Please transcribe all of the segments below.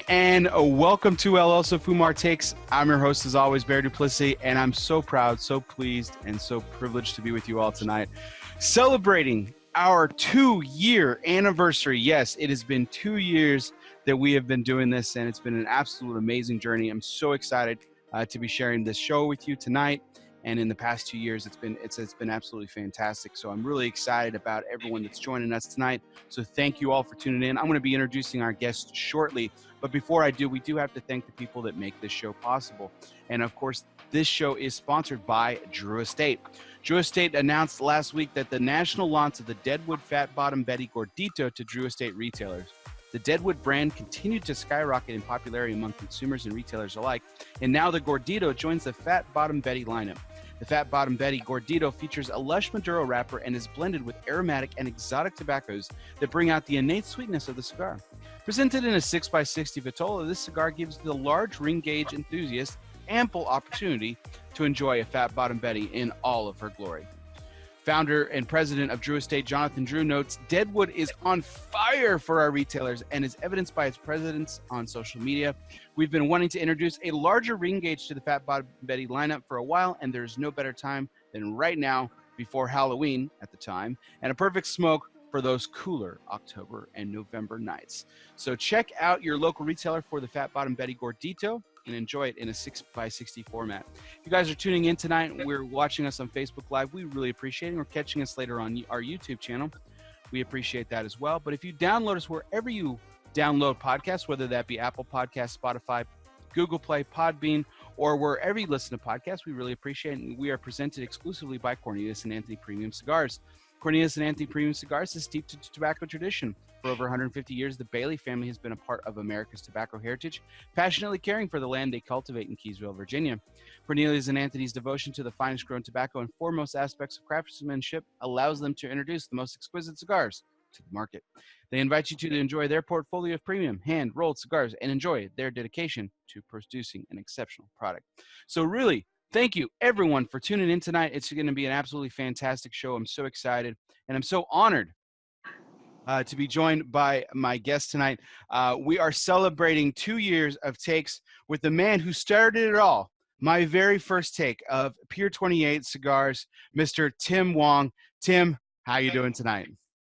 and welcome to ELOSOFUMARTAKES. I'm your host, as always, Bear Duplessis, and I'm so proud, so pleased, and so privileged to be with you all tonight, celebrating our 2-year anniversary. Yes, it has been 2 years that we have been doing this, and it's been an absolute amazing journey. I'm so excited to be sharing this show with you tonight. And in the past 2 years, it's been absolutely fantastic. So I'm really excited about everyone that's joining us tonight. So thank you all for tuning in. I'm going to be introducing our guests shortly. But before I do, we do have to thank the people that make this show possible. And of course, this show is sponsored by Drew Estate. Drew Estate announced last week that the national launch of the Deadwood Fat Bottom Betty Gordito to Drew Estate retailers. The Deadwood brand continued to skyrocket in popularity among consumers and retailers alike, and now the Gordito joins the Fat Bottom Betty lineup. The Fat Bottom Betty Gordito features a lush Maduro wrapper and is blended with aromatic and exotic tobaccos that bring out the innate sweetness of the cigar. Presented in a 6x60 vitola, this cigar gives the large ring gauge enthusiast ample opportunity to enjoy a Fat Bottom Betty in all of her glory. Founder and president of Drew Estate, Jonathan Drew, notes, Deadwood is on fire for our retailers and is evidenced by its presence on social media. We've been wanting to introduce a larger ring gauge to the Fat Bottom Betty lineup for a while, and there's no better time than right now before Halloween at the time, and a perfect smoke for those cooler October and November nights. So check out your local retailer for the Fat Bottom Betty Gordito and enjoy it in a 6x60 format. If you guys are tuning in tonight and we're watching us on Facebook Live, we really appreciate it. Or catching us later on our YouTube channel, we appreciate that as well. But if you download us wherever you download podcasts, whether that be Apple Podcasts, Spotify, Google Play, Podbean, or wherever you listen to podcasts, we really appreciate it. And we are presented exclusively by Cornelius and Anthony Premium Cigars. Cornelius and Anthony Premium Cigars is steeped in tobacco tradition. For over 150 years, the Bailey family has been a part of America's tobacco heritage, passionately caring for the land they cultivate in Keysville, Virginia. Cornelius and Anthony's devotion to the finest grown tobacco and foremost aspects of craftsmanship allows them to introduce the most exquisite cigars to the market. They invite you to enjoy their portfolio of premium hand-rolled cigars and enjoy their dedication to producing an exceptional product. So really, thank you, everyone, for tuning in tonight. It's going to be an absolutely fantastic show. I'm so excited, and I'm so honored to be joined by my guest tonight. We are celebrating 2 years of takes with the man who started it all, my very first take of Pier 28 Cigars, Mr. Tim Wong. Tim, how you doing tonight?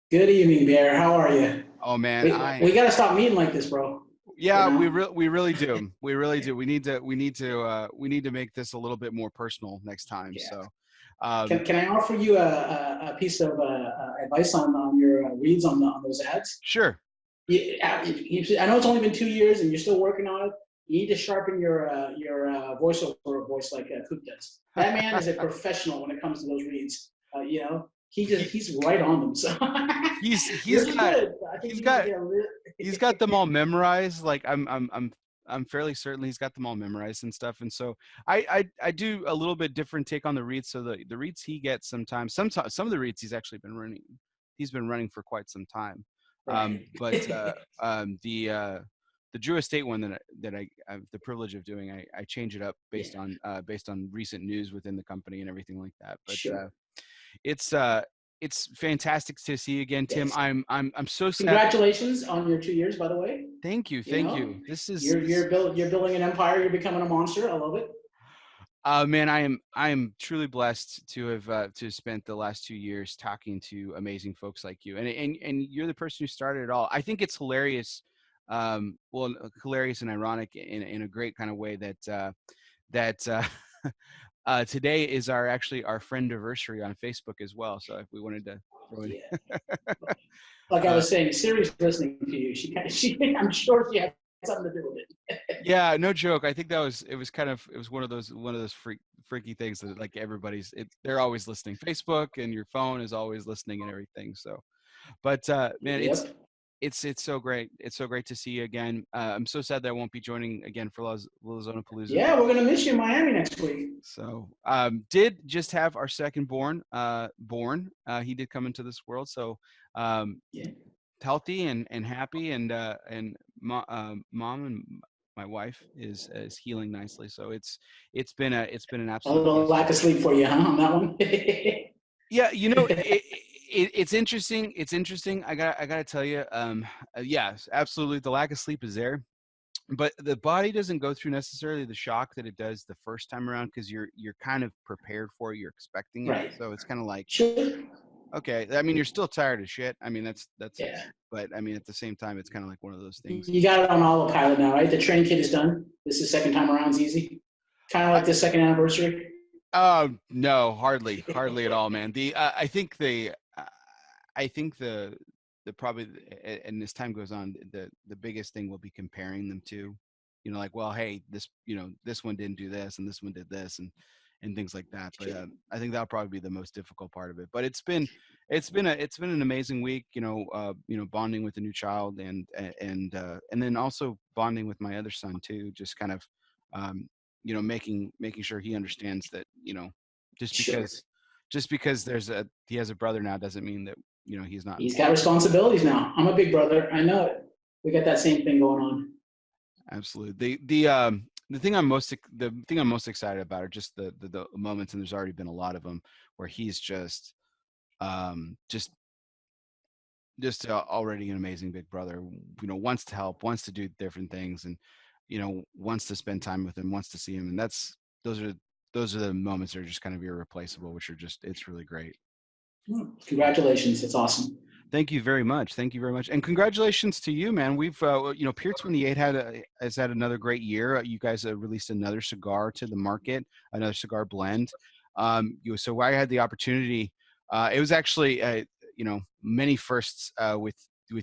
Good evening, Bear. How are you? Oh, man. We got to stop meeting like this, bro. Yeah, we really do. We really do. We need to make this a little bit more personal next time. Yeah. So, can I offer you a piece of advice on your reads on those ads? Sure. I know it's only been 2 years and you're still working on it. You need to sharpen your voiceover voice like Coop does. That man is a professional when it comes to those reads. He's right on them. So he's got them all memorized. Like I'm fairly certain he's got them all memorized and stuff. And so I do a little bit different take on the reads. So the reads he gets sometimes some of the reads he's actually been running. He's been running for quite some time. The Drew Estate one that I have the privilege of doing, I change it up based on recent news within the company and everything like that. But sure. It's fantastic to see you again, Tim. Yes. I'm so sad. Congratulations on your 2 years, by the way. Thank you. This is you're building an empire. You're becoming a monster. I love it. Man, I am truly blessed to have spent the last 2 years talking to amazing folks like you, and you're the person who started it all. I think it's hilarious, hilarious and ironic in a great kind of way that today is our friend anniversary on Facebook as well. So if we wanted to throw it, like I was saying, Siri's listening to you. I'm sure she had something to do with it. Yeah, no joke. I think it was one of those freaky things that like they're always listening. Facebook and your phone is always listening and everything. So, but man, yep. It's so great. It's so great to see you again. I'm so sad that I won't be joining again for Zona Palooza. Yeah, we're gonna miss you in Miami next week. So, did just have our second born. He did come into this world. So, healthy and happy, and mom and my wife is healing nicely. So it's been an absolute. A little lack of sleep for you, huh? On that one. Yeah, it's interesting. I gotta tell you, yes, absolutely. The lack of sleep is there. but the body doesn't go through necessarily the shock that it does the first time around, because you're kind of prepared for it, you're expecting it. Right. So it's kind of like, Sure. okay, I mean, you're still tired of shit. I mean, that's, Yeah. but I mean, at the same time, it's kind of like one of those things. You got it on autopilot now, right? The training kit is done. This is second time around is easy. Kind of like the second anniversary. No, hardly at all, man. I think the probably, and as time goes on, the biggest thing will be comparing them to, like, well, hey, this one didn't do this and this one did this, and things like that. But I think that'll probably be the most difficult part of it. But it's been an amazing week, bonding with a new child, and then also bonding with my other son too, just kind of, um, making sure he understands that, just Sure. because he has a brother now doesn't mean that, he's not He's got important. responsibilities now. I'm a big brother. I know it. We got that same thing going on. Absolutely. The thing I'm most excited about are just the moments, and there's already been a lot of them, where he's just already an amazing big brother, wants to help, wants to do different things, and wants to spend time with him, wants to see him, and those are those are the moments that are just kind of irreplaceable, which are just, it's really great. Congratulations. That's awesome. Thank you very much. Thank you very much. And congratulations to you, man. We've, Pier 28 has had another great year. You guys released another cigar to the market, another cigar blend. So I had the opportunity, it was actually, many firsts with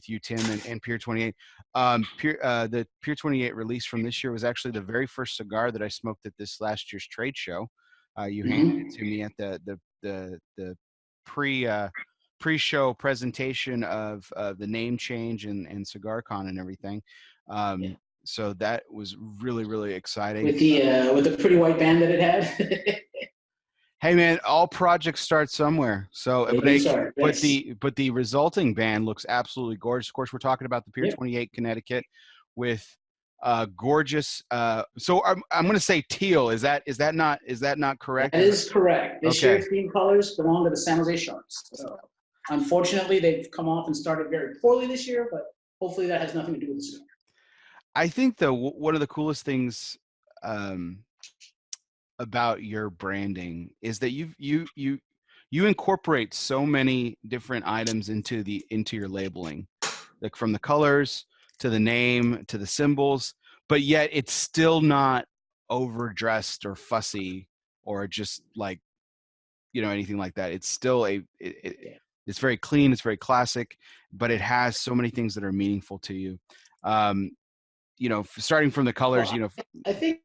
you, Tim, and Pier 28. The Pier 28 release from this year was actually the very first cigar that I smoked at this last year's trade show. You handed it to me at the pre pre-show presentation of the name change and CigarCon and everything. Yeah. So that was really, really exciting. With the pretty white band that it had. Hey man, all projects start somewhere. So, but the resulting band looks absolutely gorgeous. Of course, we're talking about the Pier 28 Connecticut with gorgeous. So I'm going to say teal. Is that not correct? That is correct. This Okay. year's theme colors belong to the San Jose Sharks. So unfortunately, they've come off and started very poorly this year, but hopefully that has nothing to do with the cigar. I think one of the coolest things about your branding is that you incorporate so many different items into your labeling, like from the colors to the name to the symbols, but yet it's still not overdressed or fussy or just like, anything like that. It's still it's very clean, it's very classic, but it has so many things that are meaningful to you. Starting from the colors, Well, I think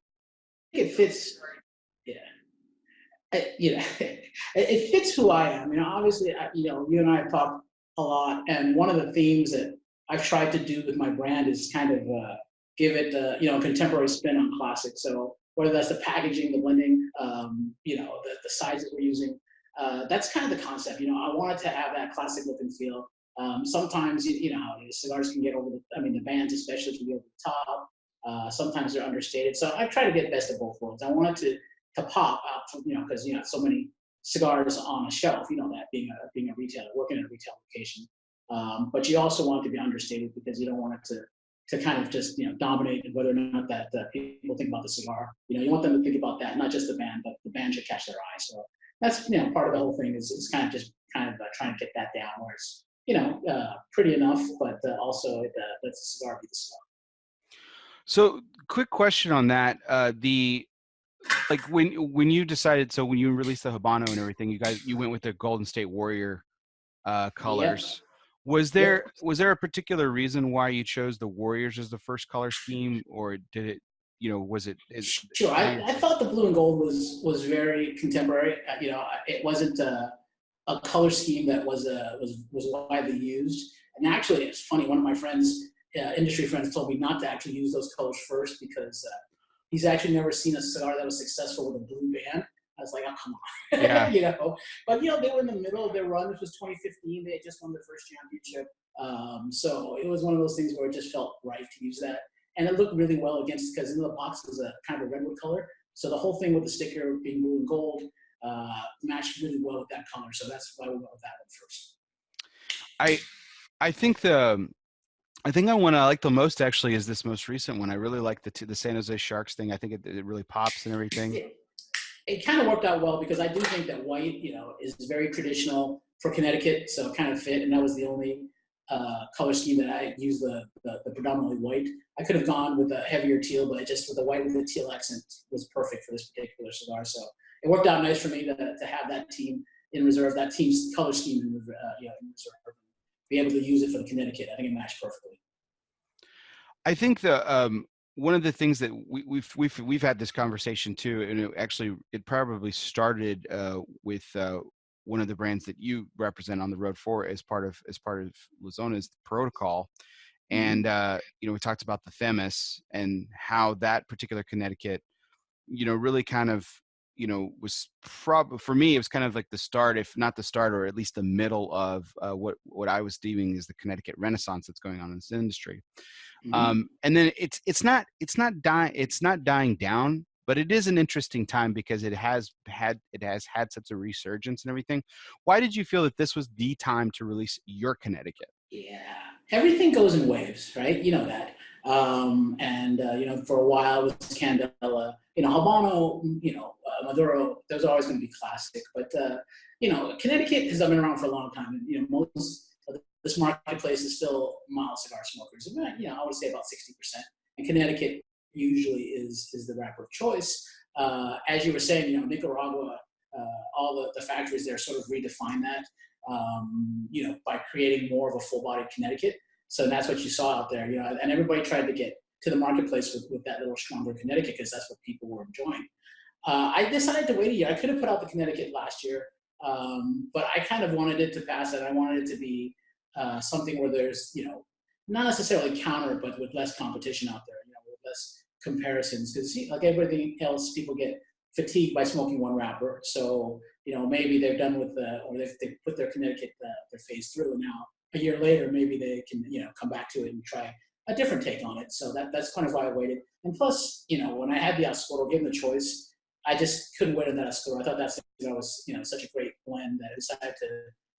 it fits. Yeah. It fits who I am. Obviously, you and I have talked a lot, and one of the themes that I've tried to do with my brand is kind of give it a contemporary spin on classic. So whether that's the packaging, the blending, the sizes we're using, that's kind of the concept. I wanted to have that classic look and feel. Sometimes, cigars can get over the bands especially can get over the top. Sometimes they're understated. So I try to get best of both worlds. I wanted to pop out from, because so many cigars on a shelf, that being a retailer, working in a retail location. But you also want it to be understated because you don't want it to kind of just dominate whether or not that people think about the cigar. You want them to think about that, not just the band, but the band should catch their eye. So that's part of the whole thing is kind of trying to get that down where it's pretty enough, but also lets the cigar be the cigar. So quick question on that. Like when you decided, so when you released the Habano and everything, you went with the Golden State Warrior colors. Yep. Was there a particular reason why you chose the Warriors as the first color scheme, or did it, was it? Sure. I thought the blue and gold was very contemporary. It wasn't a color scheme that was widely used. And actually, it's funny. One of my friends, industry friends, told me not to actually use those colors first because he's actually never seen a cigar that was successful with a blue band. I was like, oh, come on. Yeah. But they were in the middle of their run. This was 2015. They had just won their first championship. So it was one of those things where it just felt right to use that. And it looked really well because in the box was a kind of a redwood color. So the whole thing with the sticker being blue and gold matched really well with that color. So that's why we went with that one first. I think I think I like the most actually is this most recent one. I really like the San Jose Sharks thing. I think it really pops and everything. It kind of worked out well because I do think that white, is very traditional for Connecticut, so it kind of fit, and that was the only color scheme that I used the predominantly white. I could have gone with a heavier teal, but just with the white with the teal accent was perfect for this particular cigar. So it worked out nice for me to have that team in reserve, that team's color scheme in reserve, be able to use it for the Connecticut. I think it matched perfectly. I think one of the things that we've had this conversation too, and it probably started with one of the brands that you represent on the road for as part of Lozona's protocol, and we talked about the Themis and how that particular Connecticut, really kind of was for me it was kind of like the start, if not the start, or at least the middle of what I was deeming as the Connecticut Renaissance that's going on in this industry. And then it's not dying down, but it is an interesting time because it has had such a resurgence and everything. Why did you feel that this was the time to release your Connecticut? Yeah, everything goes in waves, right? You know that. For a while it was Candela, Habano, Maduro. Those are always going to be classic. But Connecticut has been around for a long time, and most of this marketplace is still mild cigar smokers. And, I would say about 60%. And Connecticut usually is the wrapper of choice. As you were saying, Nicaragua, all the factories there sort of redefine that. By creating more of a full-bodied Connecticut. So that's what you saw out there, and everybody tried to get to the marketplace with that little stronger Connecticut because that's what people were enjoying. I decided to wait a year. I could have put out the Connecticut last year, but I kind of wanted it to pass, and I wanted it to be something where there's, not necessarily counter, but with less competition out there, with less comparisons. Because like everything else, people get fatigued by smoking one wrapper. So, maybe they're done with or they put their Connecticut, their phase through, and now a year later, maybe they can, come back to it and try a different take on it. So that's kind of why I waited. And plus, when I had the Oscuro, given the choice, I just couldn't wait on that Oscuro. I thought that was, such a great blend that I decided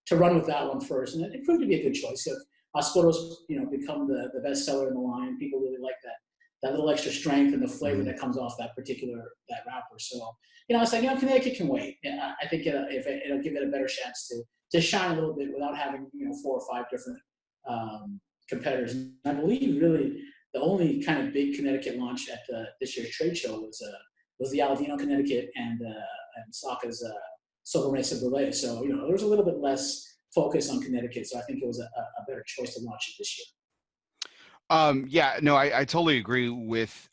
to run with that one first. And it proved to be a good choice. So Oscuro's, become the best seller in the line. People really like that little extra strength and the flavor that comes off that wrapper. So, it's like, Connecticut can wait. I think it'll give it a better chance to shine a little bit without having, 4 or 5 different competitors. And I believe really the only kind of big Connecticut launch at this year's trade show was the Aladino Connecticut and Saka's Sobremesa Brulee. So, there was a little bit less focus on Connecticut. So I think it was a better choice to launch it this year. Yeah, no, I totally agree with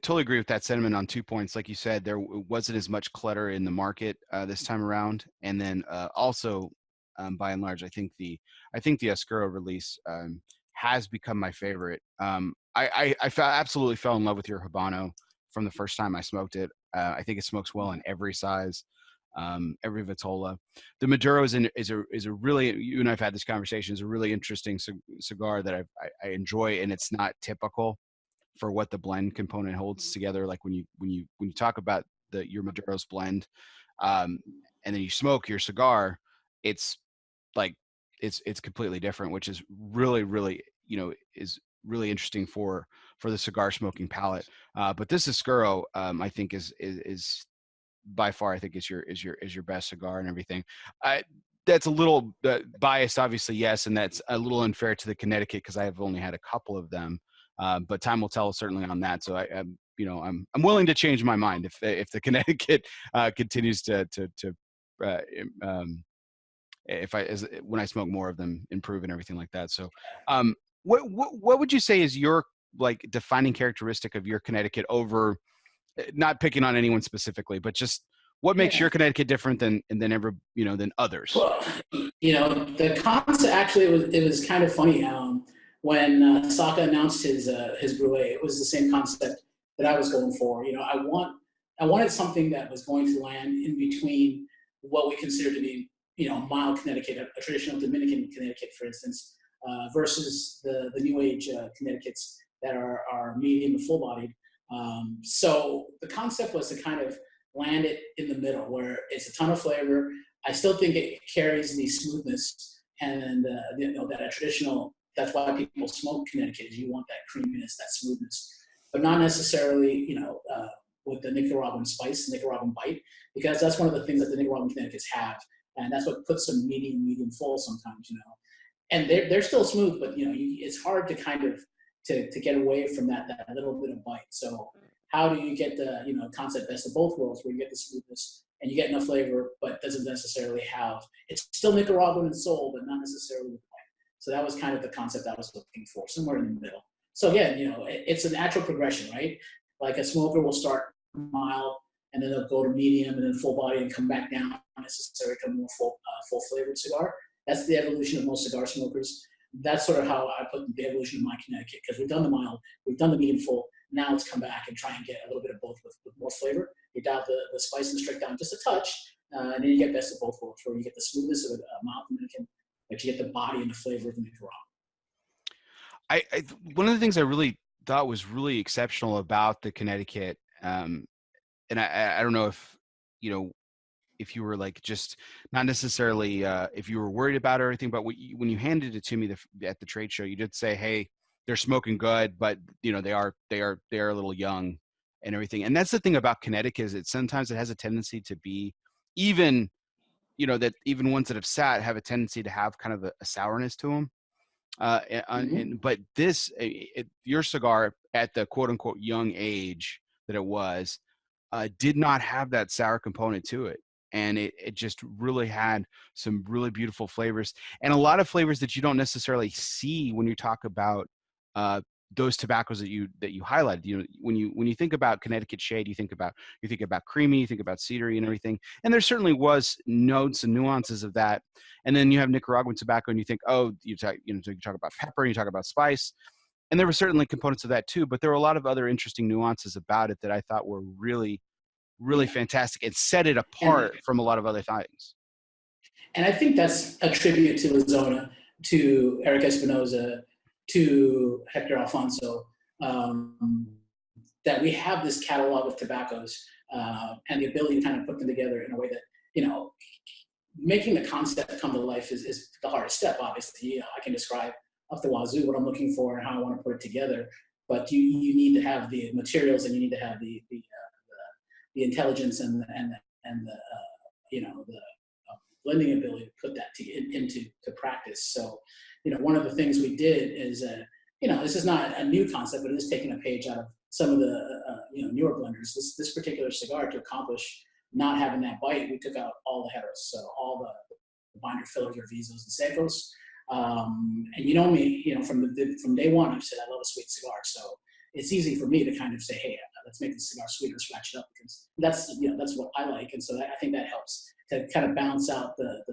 totally agree with that sentiment on 2 points. Like you said, there wasn't as much clutter in the market this time around, and then also by and large, I think the Oscuro release has become my favorite. I absolutely fell in love with your Habano from the first time I smoked it. I think it smokes well in every size. Every Vitola. The Maduro is a really, you and I've had this conversation, is a really interesting cigar that I enjoy, and it's not typical for what the blend component holds together. Like when you talk about your Maduro's blend, and then you smoke your cigar, it's like it's completely different, which is really is really interesting for the cigar smoking palate. But this Oscuro, I think is by far, I think is your best cigar and everything. That's a little biased, obviously, yes, and that's a little unfair to the Connecticut because I have only had a couple of them. But time will tell certainly on that. So I'm willing to change my mind if the Connecticut continues to when I smoke more of them, improve and everything like that. So what would you say is your like defining characteristic of your Connecticut over? Not picking on anyone specifically, but just what makes your Connecticut different than others? Well, the concept actually it was kind of funny. When Saka announced his brulee, it was the same concept that I was going for. I wanted something that was going to land in between what we consider to be mild Connecticut, a traditional Dominican Connecticut, for instance, versus the new age Connecticut's that are medium to full bodied. So the concept was to kind of land it in the middle where it's a ton of flavor. I still think it carries the smoothness and that a traditional that's why people smoke Connecticut, is you want that creaminess, that smoothness, but not necessarily, with the Nicaraguan spice, Nicaraguan bite, because that's one of the things that the Nicaraguan Connecticut's have. And that's what puts them medium full sometimes, and they're still smooth, but it's hard to kind of to get away from that little bit of bite. So how do you get the concept best of both worlds, where you get the smoothness and you get enough flavor, but doesn't necessarily have, it's still Nicaraguan in soul, but not necessarily with bite. So that was kind of the concept I was looking for, somewhere in the middle. So again, it's a natural progression, right? Like a smoker will start mild, and then they'll go to medium, and then full body, and come back down, not necessarily to a more full flavored cigar. That's the evolution of most cigar smokers. That's sort of how I put the evolution of my Connecticut, because we've done the mild, we've done the medium full. Now let's come back and try and get a little bit of both with more flavor. You dial the spice and the strength down just a touch, and then you get best of both worlds, where you get the smoothness of a mild Dominican, but you get the body and the flavor of the Nicaraguan. One of the things I really thought was really exceptional about the Connecticut, and I don't know if you were like, just not necessarily if you were worried about it or anything, but when you handed it to me at the trade show, you did say, hey, they're smoking good, but they are a little young and everything. And that's the thing about Connecticut, is sometimes it has a tendency to be, even that even ones that have sat have a tendency to have kind of a sourness to them. But your cigar, at the quote unquote young age that it was, did not have that sour component to it. And it just really had some really beautiful flavors, and a lot of flavors that you don't necessarily see when you talk about those tobaccos that you highlighted. When you think about Connecticut shade, you think about creamy, you think about cedary and everything. And there certainly was notes and nuances of that. And then you have Nicaraguan tobacco, and you think, oh, you talk about pepper, and you talk about spice. And there were certainly components of that too, but there were a lot of other interesting nuances about it that I thought were really, really fantastic, and set it apart from a lot of other things. And I think that's a tribute to La Zona, to Eric Espinosa, to Hector Alfonso, that we have this catalog of tobaccos and the ability to kind of put them together in a way that, making the concept come to life is the hardest step, obviously. I can describe up the wazoo what I'm looking for and how I want to put it together, but you need to have the materials, and you need to have the intelligence and the blending ability to put that into practice. So, one of the things we did is, this is not a new concept, but it is taking a page out of some of the newer blenders. This particular cigar, to accomplish not having that bite, we took out all the headers, so all the binder fillers, or visos and secos. And me, from day one, I've said I love a sweet cigar, so it's easy for me to kind of say, hey, let's make the cigar sweeter, scratch it up, because that's what I like. And so I think that helps to kind of balance out the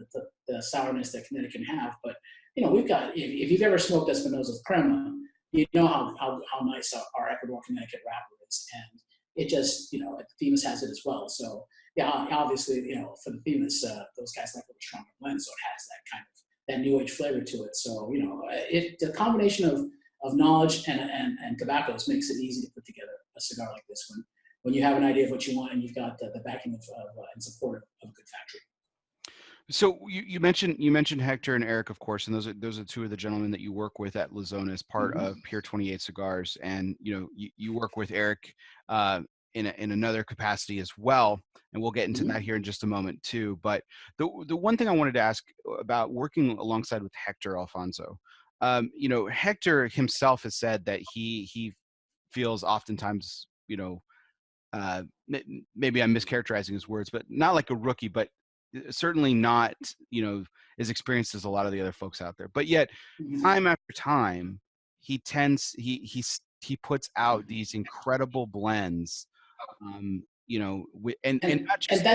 sourness that Connecticut can have. But, we've got, if you've ever smoked Espinosa's Crema, you know how nice our Ecuador Connecticut wrapper is. And it just, Themis has it as well. So, yeah, obviously, for the Themis, those guys like a stronger blend, so it has that kind of, that new age flavor to it. So, the combination of knowledge and tobaccos makes it easy to put together a cigar like this when you have an idea of what you want, and you've got the backing of and support of a good factory. So you mentioned Hector and Eric, of course, and those are two of the gentlemen that you work with at La Zona as part of Pier 28 Cigars, and you work with Eric in another capacity as well, and we'll get into that here in just a moment too. But the one thing I wanted to ask about working alongside with Hector Alfonso, Hector himself has said that he feels oftentimes, maybe I'm mischaracterizing his words, but not like a rookie, but certainly not, as experienced as a lot of the other folks out there. But yet, time after time, he puts out these incredible blends, and that's just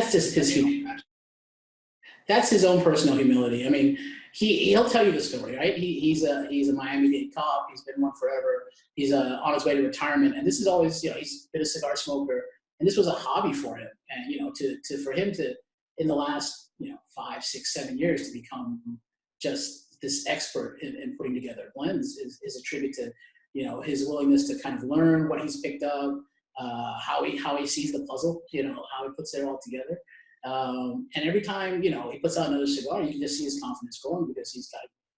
that's his own personal humility. I mean, he'll tell you the story, right? He's a Miami-Dade cop. He's been one forever. He's on his way to retirement, and this is always, he's been a cigar smoker, and this was a hobby for him. And for him to, in the last 5, 6, 7 years, to become just this expert in putting together blends is a tribute to his willingness to kind of learn what he's picked up, how he sees the puzzle, how he puts it all together. And every time, he puts out another cigar, you can just see his confidence growing, because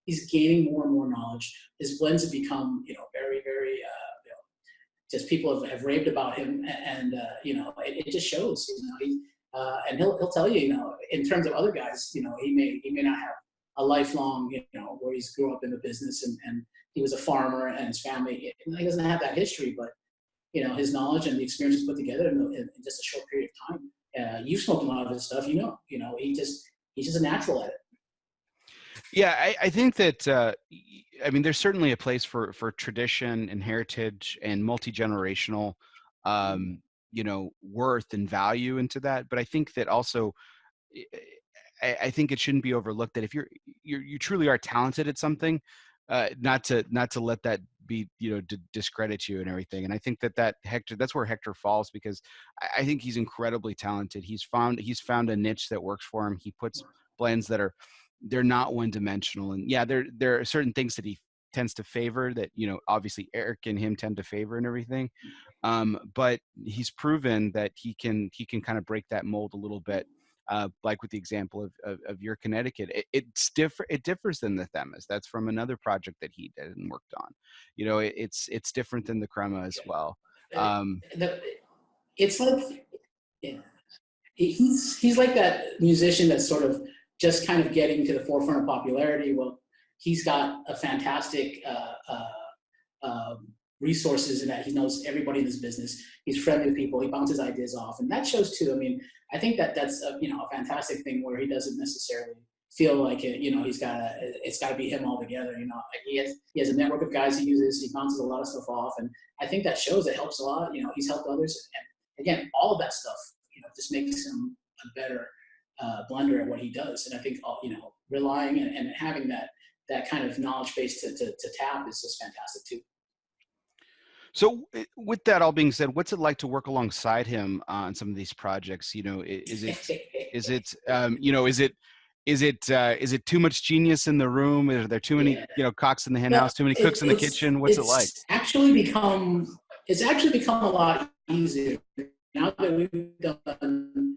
he's he's gaining more and more knowledge. His blends have become, very, very, just people have raved about him, and it just shows. And he'll tell you, in terms of other guys, he may not have a lifelong, where he's grew up in the business, and he was a farmer, and his family, he doesn't have that history, but his knowledge and the experiences put together in just a short period of time. You've smoked a lot of his stuff, he's just a natural at it. Yeah, I think that I mean, there's certainly a place for tradition and heritage and multi-generational worth and value into that. But I think that also I think it shouldn't be overlooked that if you truly are talented at something, not to let that be discredit you and everything. And I think that Hector, that's where Hector falls, because I think he's incredibly talented. He's found a niche that works for him. He puts blends that they're not one dimensional, and yeah, there are certain things that he tends to favor that obviously Eric and him tend to favor and everything. But he's proven that he can kind of break that mold a little bit. Like with the example of your Connecticut, it's different. It differs than the Themis. That's from another project that he did and worked on. It's different than the Crema as well. It's like, yeah, he's like that musician that's sort of just kind of getting to the forefront of popularity. Well, he's got a fantastic resources in that he knows everybody in this business. He's friendly with people. He bounces ideas off, and that shows too. I mean, I think that's a fantastic thing where he doesn't necessarily feel like it's got to be him all together. He has a network of guys he uses. He bounces a lot of stuff off, and I think that shows. It helps a lot. He's helped others, and again, all of that stuff just makes him a better blender at what he does. And I think relying and having that kind of knowledge base to tap is just fantastic too. So with that all being said, what's it like to work alongside him on some of these projects? Is it too much genius in the room? Is there too many, cocks in the hen house, too many cooks in the kitchen? What's it like? It's actually become a lot easier now that we've done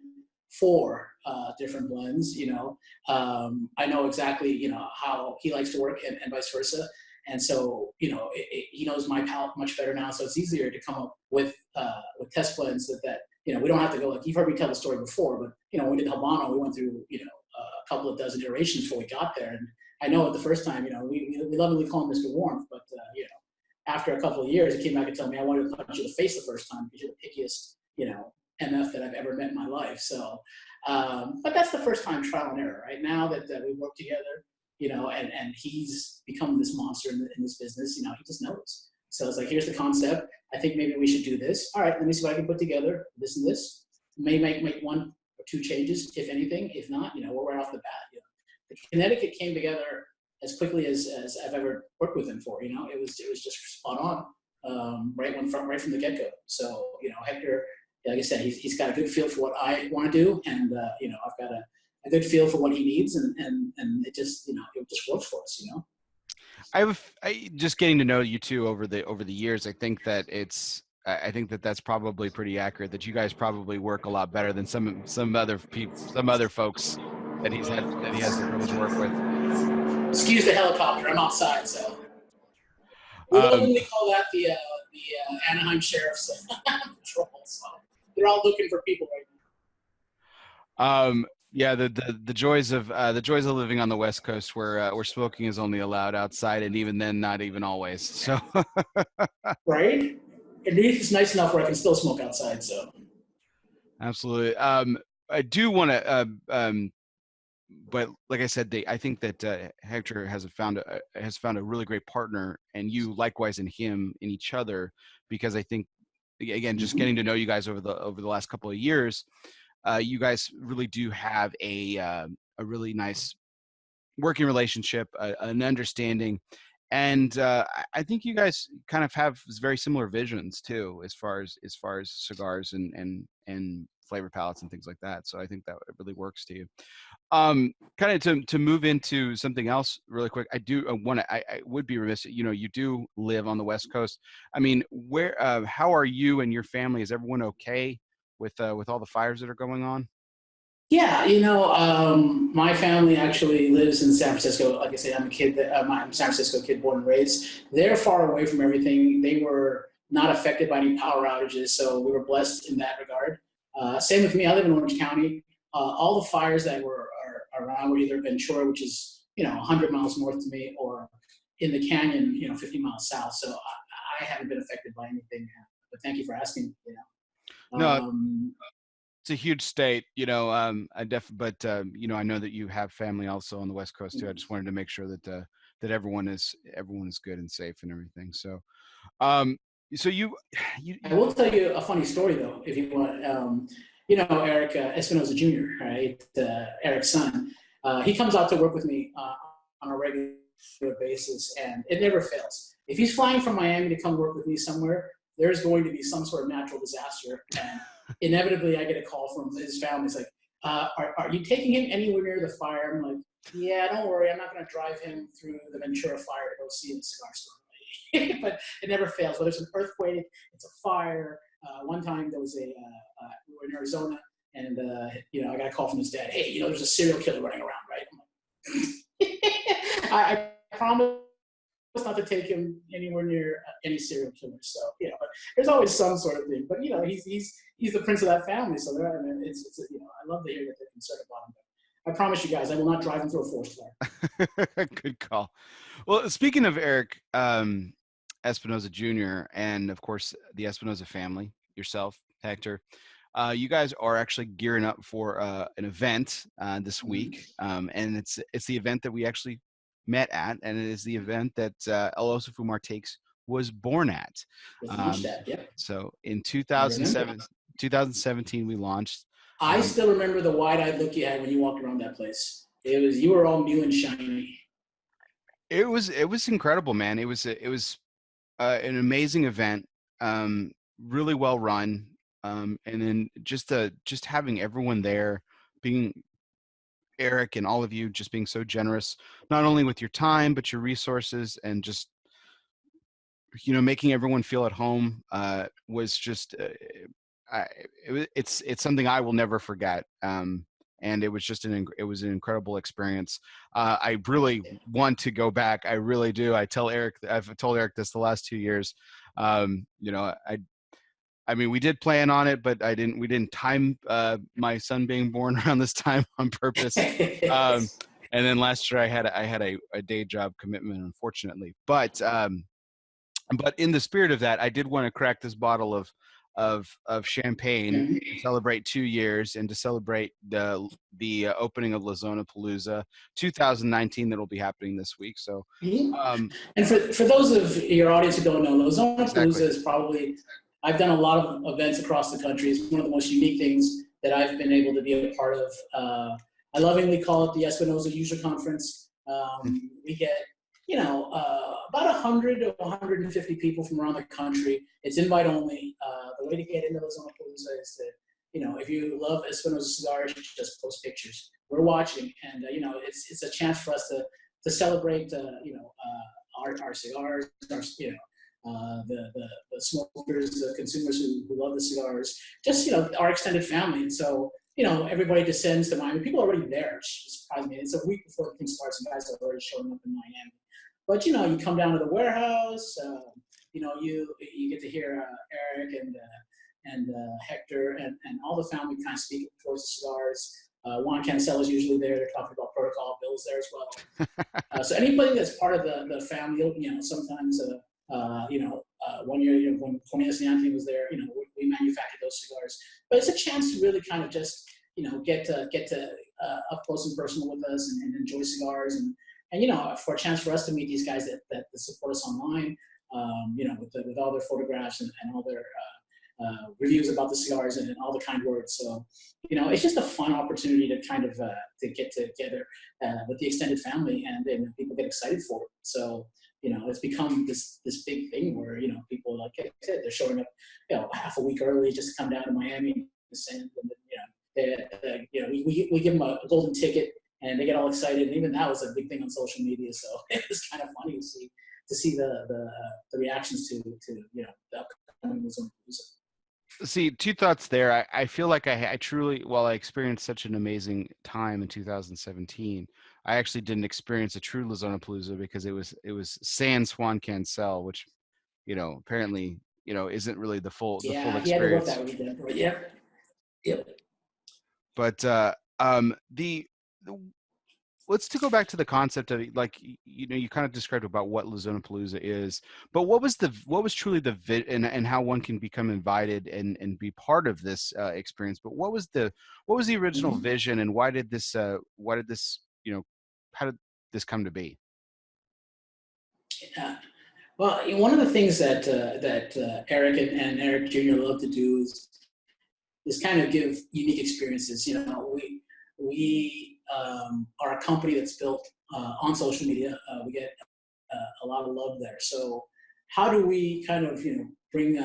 4 different blends. I know exactly, how he likes to work and vice versa. And so, he knows my palate much better now. So it's easier to come up with test blends that we don't have to go, like, you've heard me tell the story before, but, when we did Habano, we went through, a couple of dozen iterations before we got there. And I know the first time, we lovingly call him Mr. Warmth, but, after a couple of years, he came back and told me, I wanted to punch you in the face the first time because you're the pickiest, MF that I've ever met in my life. So, but that's the first time trial and error, right? Now that we work together, and he's become this monster in this business, he just knows. So it's like, here's the concept. I think maybe we should do this. All right, let me see what I can put together. This and this. May make 1 or 2 changes, if anything. If not, we're right off the bat. The Connecticut came together as quickly as I've ever worked with him for. It was just spot on, right from the get go. So Hector, like I said, he's got a good feel for what I want to do, and I've got a good feel for what he needs, and it just it just works for us. I just getting to know you two over the years. I think that that's probably pretty accurate. That you guys probably work a lot better than some other people, some other folks that he has the privilege to work with. Excuse the helicopter. I'm outside, so we lovingly call that the Anaheim Sheriff's Patrol. So they're all looking for people right now. Yeah, the joys of living on the West Coast, where smoking is only allowed outside, and even then, not even always. So, right, and it's nice enough where I can still smoke outside. So, absolutely. I do want to, but like I said, I think that Hector has found a really great partner, and you likewise in each other, because I think, again, just getting to know you guys over the last couple of years. You guys really do have a really nice working relationship, an understanding, and I think you guys kind of have very similar visions too, as far as cigars and flavor palettes and things like that. So I think that it really works to you. Kind of to move into something else really quick. I would be remiss. You do live on the West Coast. I mean, how are you and your family? Is everyone okay with all the fires that are going on? Yeah, my family actually lives in San Francisco. Like I said, I'm a kid I'm a San Francisco kid, born and raised. They're far away from everything. They were not affected by any power outages, so we were blessed in that regard. Same with me. I live in Orange County. All the fires that are around were either Ventura, which is 100 miles north to me, or in the canyon, 50 miles south. So I haven't been affected by anything. But thank you for asking. No, Um, it's a huge state, but I know that you have family also on the West Coast too. I just wanted to make sure that everyone is good and safe and everything. So, um, so I you will tell you a funny story though, if you want. Eric Espinoza Jr., right? Eric's son. He comes out to work with me on a regular basis, and it never fails. If he's flying from Miami to come work with me somewhere, there's going to be some sort of natural disaster, and inevitably, I get a call from his family. It's like, are you taking him anywhere near the fire? I'm like, yeah, don't worry. I'm not going to drive him through the Ventura fire to go see the cigar store. But it never fails. Whether it's an earthquake, it's a fire. One time there was we were in Arizona, and I got a call from his dad. Hey, there's a serial killer running around, right? I'm like, I promise not to take him anywhere near any serial killer. So but there's always some sort of thing. But he's the prince of that family. So I mean, I love to hear that they're concerned about him. But I promise you guys, I will not drive him through a forest fire. Good call. Well, speaking of Eric Espinoza Jr. and of course the Espinoza family, yourself, Hector, you guys are actually gearing up for an event this week, and it's the event that we actually met at, and it is the event that ELOSOFUMARTAKES was born at. Was launched at, yeah. So in I remember. 2017, we launched. I still remember the wide-eyed look you had when you walked around that place. You were all new and shiny. It was incredible, man. It was an amazing event, really well run, and then just having everyone there, being Eric and all of you just being so generous, not only with your time but your resources, and just making everyone feel at home was just it's something I will never forget. And it was just an incredible experience. I really want to go back. I really do. I've told Eric this the last 2 years. I mean, we did plan on it, but we didn't time my son being born around this time on purpose. And then last year I had a day job commitment, unfortunately. But in the spirit of that, I did want to crack this bottle of champagne to celebrate 2 years and to celebrate the opening of Zona Palooza 2019 that will be happening this week. So, and for those of your audience who don't know, Zona exactly. Palooza is probably, I've done a lot of events across the country. It's one of the most unique things that I've been able to be a part of. I lovingly call it the Espinoza User Conference. We get about 100 to 150 people from around the country. It's invite only. The way to get into Zona Palooza is to, if you love Espinoza cigars, just post pictures. We're watching, and it's a chance for us to celebrate, our cigars, the smokers, the consumers who love the cigars, just our extended family. And so everybody descends to Miami. People are already there. It surprised me. It's a week before the thing starts, and guys are already showing up in Miami. But you come down to the warehouse. You get to hear Eric and Hector and all the family kind of speak towards the cigars. Juan Cancel is usually there. They're talking about protocol. Bill's there as well. So anybody that's part of the family, sometimes. 1 year when Cornelius and Anthony was there, we manufactured those cigars. But it's a chance to really kind of just get to up close and personal with us and enjoy cigars and for a chance for us to meet these guys that support us online, with all their photographs and all their reviews about the cigars and all the kind words. So, it's just a fun opportunity to kind of to get together with the extended family, and people get excited for it. So, it's become this big thing where people, like I said, they're showing up, half a week early just to come down to Miami, and we give them a golden ticket, and they get all excited. And even that was a big thing on social media. So it was kind of funny to see the reactions to the upcoming Zona Palooza. See, two thoughts there. I feel like I truly, while I experienced such an amazing time in 2017, I actually didn't experience a true Zona Palooza because it was San Juan Cancel, which apparently isn't really the full Yeah, he had to work experience. that weekend. But yep, yep. But the let's to go back to the concept of it, like you kind of described about what Zona Palooza is, but what was truly the and how one can become invited and be part of this experience. But what was the original Mhm. vision, and why did this how did this come to be? Yeah. Well, one of the things that Eric and Eric Jr. love to do is kind of give unique experiences. We are a company that's built on social media. We get a lot of love there. So how do we kind of bring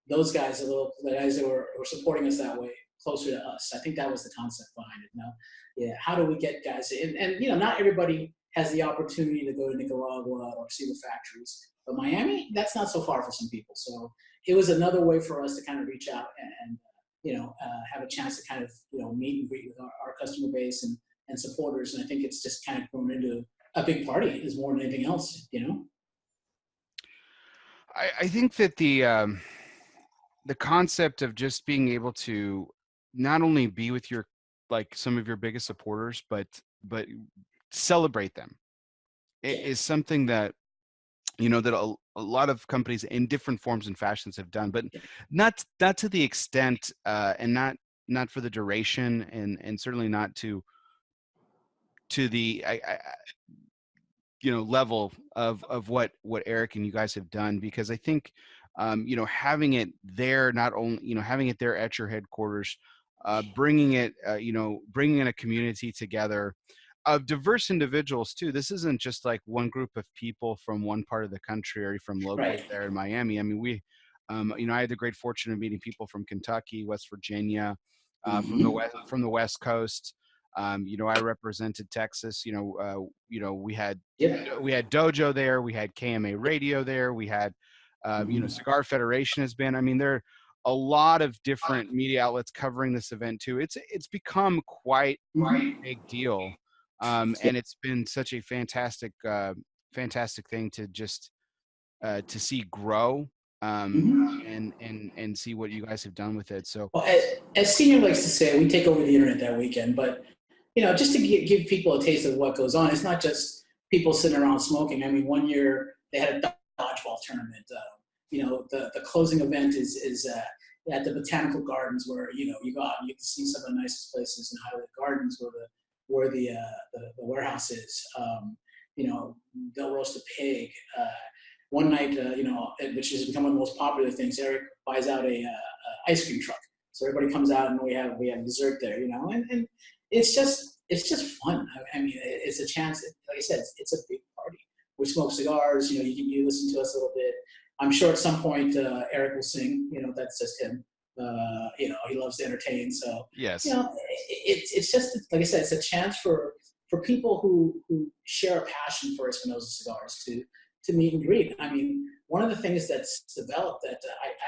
those guys the guys that were supporting us that way closer to us? I think that was the concept behind it. Yeah. How do we get guys? And not everybody has the opportunity to go to Nicaragua or see the factories, but Miami, that's not so far for some people. So it was another way for us to kind of reach out and have a chance to kind of meet and greet with our customer base and supporters. And I think it's just kind of grown into a big party is more than anything else. I think that the concept of just being able to not only be with your like some of your biggest supporters, but celebrate them Yeah. is something that that a lot of companies in different forms and fashions have done, but not to the extent and not for the duration, and certainly not to the level of what Eric and you guys have done, because I think having it there, not only having it there at your headquarters, bringing in a community together of diverse individuals too. This isn't just like one group of people from one part of the country or from locally Right. there in Miami. I mean, I had the great fortune of meeting people from Kentucky, West Virginia, Hmm. from the West Coast. I represented Texas. Yep. We had Dojo there, we had KMA Radio there, we had Hmm. Cigar Federation has been. I mean, there are a lot of different media outlets covering this event too. It's become quite a Hmm. big deal, and it's been such a fantastic thing to just to see grow, Hmm. and see what you guys have done with it. So Well, as Senior likes to say, we take over the internet that weekend. But just to give people a taste of what goes on, it's not just people sitting around smoking. I mean, one year they had a dodgeball tournament. The closing event is at the Botanical Gardens, where you go out and you get to see some of the nicest places in Highland Gardens, where the warehouse is. They'll roast a pig. One night, which has become one of the most popular things. Eric buys out a ice cream truck, so everybody comes out and we have dessert there. And it's just fun. I mean, it's a chance. Like I said, it's a big party. We smoke cigars. You listen to us a little bit. I'm sure at some point Eric will sing. That's just him. He loves to entertain. So yes. it's just like I said, it's a chance for people who share a passion for Espinosa cigars to meet and greet. I mean, one of the things that's developed that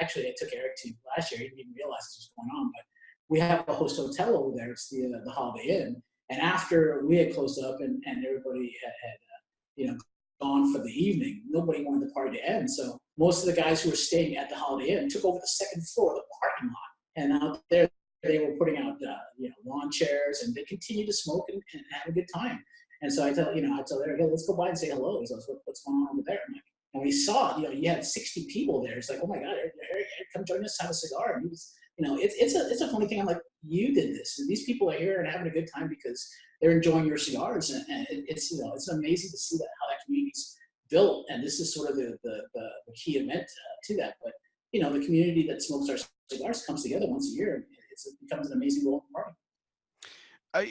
I took Eric to last year. He didn't even realize this was going on, but we have a host hotel over there. It's the Holiday Inn. And after we had closed up and everybody had gone for the evening, nobody wanted the party to end. So most of the guys who were staying at the Holiday Inn took over the second floor of the parking lot, and out there they were putting out lawn chairs, and they continued to smoke and have a good time. And so I tell Eric, hey, let's go by and say hello. He goes, what's going on over there? And we saw, you had 60 people there. It's like, oh my God, Eric, come join us, have a cigar. And he was, it's a funny thing. I'm like, you did this, and these people are here and having a good time because they're enjoying your cigars, and it's amazing to see that how that community's built, and this is sort of the key event to that. But the community that smokes our cigars comes together once a year, and it becomes an amazing golden party.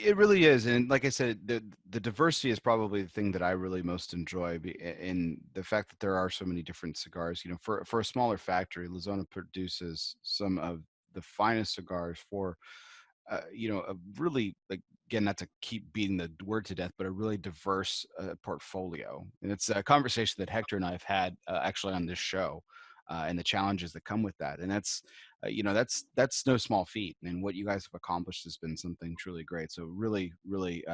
It really is, and like I said, the diversity is probably the thing that I really most enjoy, in the fact that there are so many different cigars. For a smaller factory, Lizona produces some of the finest cigars for a really, like, again, not to keep beating the word to death, but a really diverse portfolio. And it's a conversation that Hector and I have had actually on this show. and the challenges that come with that. And that's, that's no small feat. And what you guys have accomplished has been something truly great. So really, really,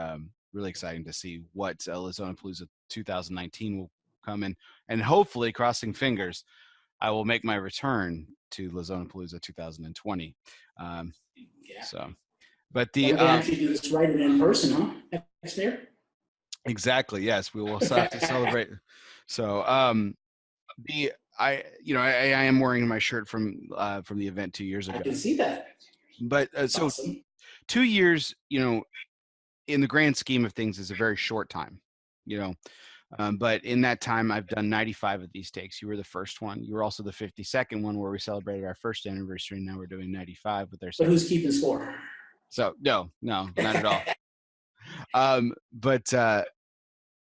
really exciting to see what Zona Palooza 2019 will come in, and hopefully, crossing fingers, I will make my return to Zona Palooza 2020. Yeah. So, but Well, we can actually do this right in person, huh? Next year. exactly, yes, we will have to celebrate. So, I am wearing my shirt from the event 2 years I ago. can see that. But That's so awesome. 2 years, in the grand scheme of things, is a very short time. But in that time, I've done 95 of these takes. You were the first one. You were also the 52nd one, where we celebrated our first anniversary. And now we're doing 95 with our But second. who's keeping score? So no, not at all. But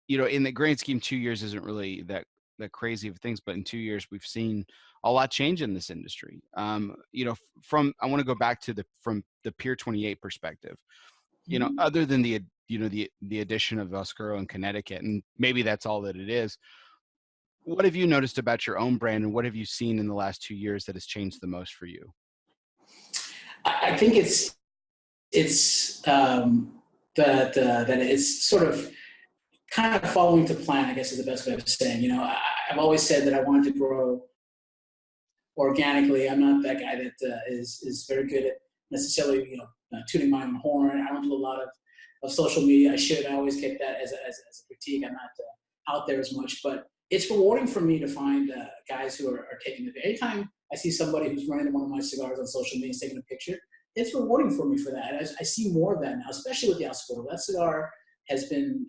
in the grand scheme, 2 years isn't really that crazy of things. But in 2 years, we've seen a lot change in this industry. I want to go back to from the Pier 28 perspective. Other than the addition of Oscuro in Connecticut, and maybe that's all that it is. What have you noticed about your own brand, and what have you seen in the last 2 years that has changed the most for you? I think it's that it's sort of kind of following to plan, I guess is the best way of saying. I've always said that I wanted to grow organically. I'm not that guy that is very good at necessarily, tuning my own horn. I don't do a lot of social media. I always get that as a critique. I'm not out there as much, but it's rewarding for me to find guys who are taking the. Anytime I see somebody who's running one of my cigars on social media and taking a picture, it's rewarding for me for that. I see more of that now, especially with the Oscuro. That cigar has been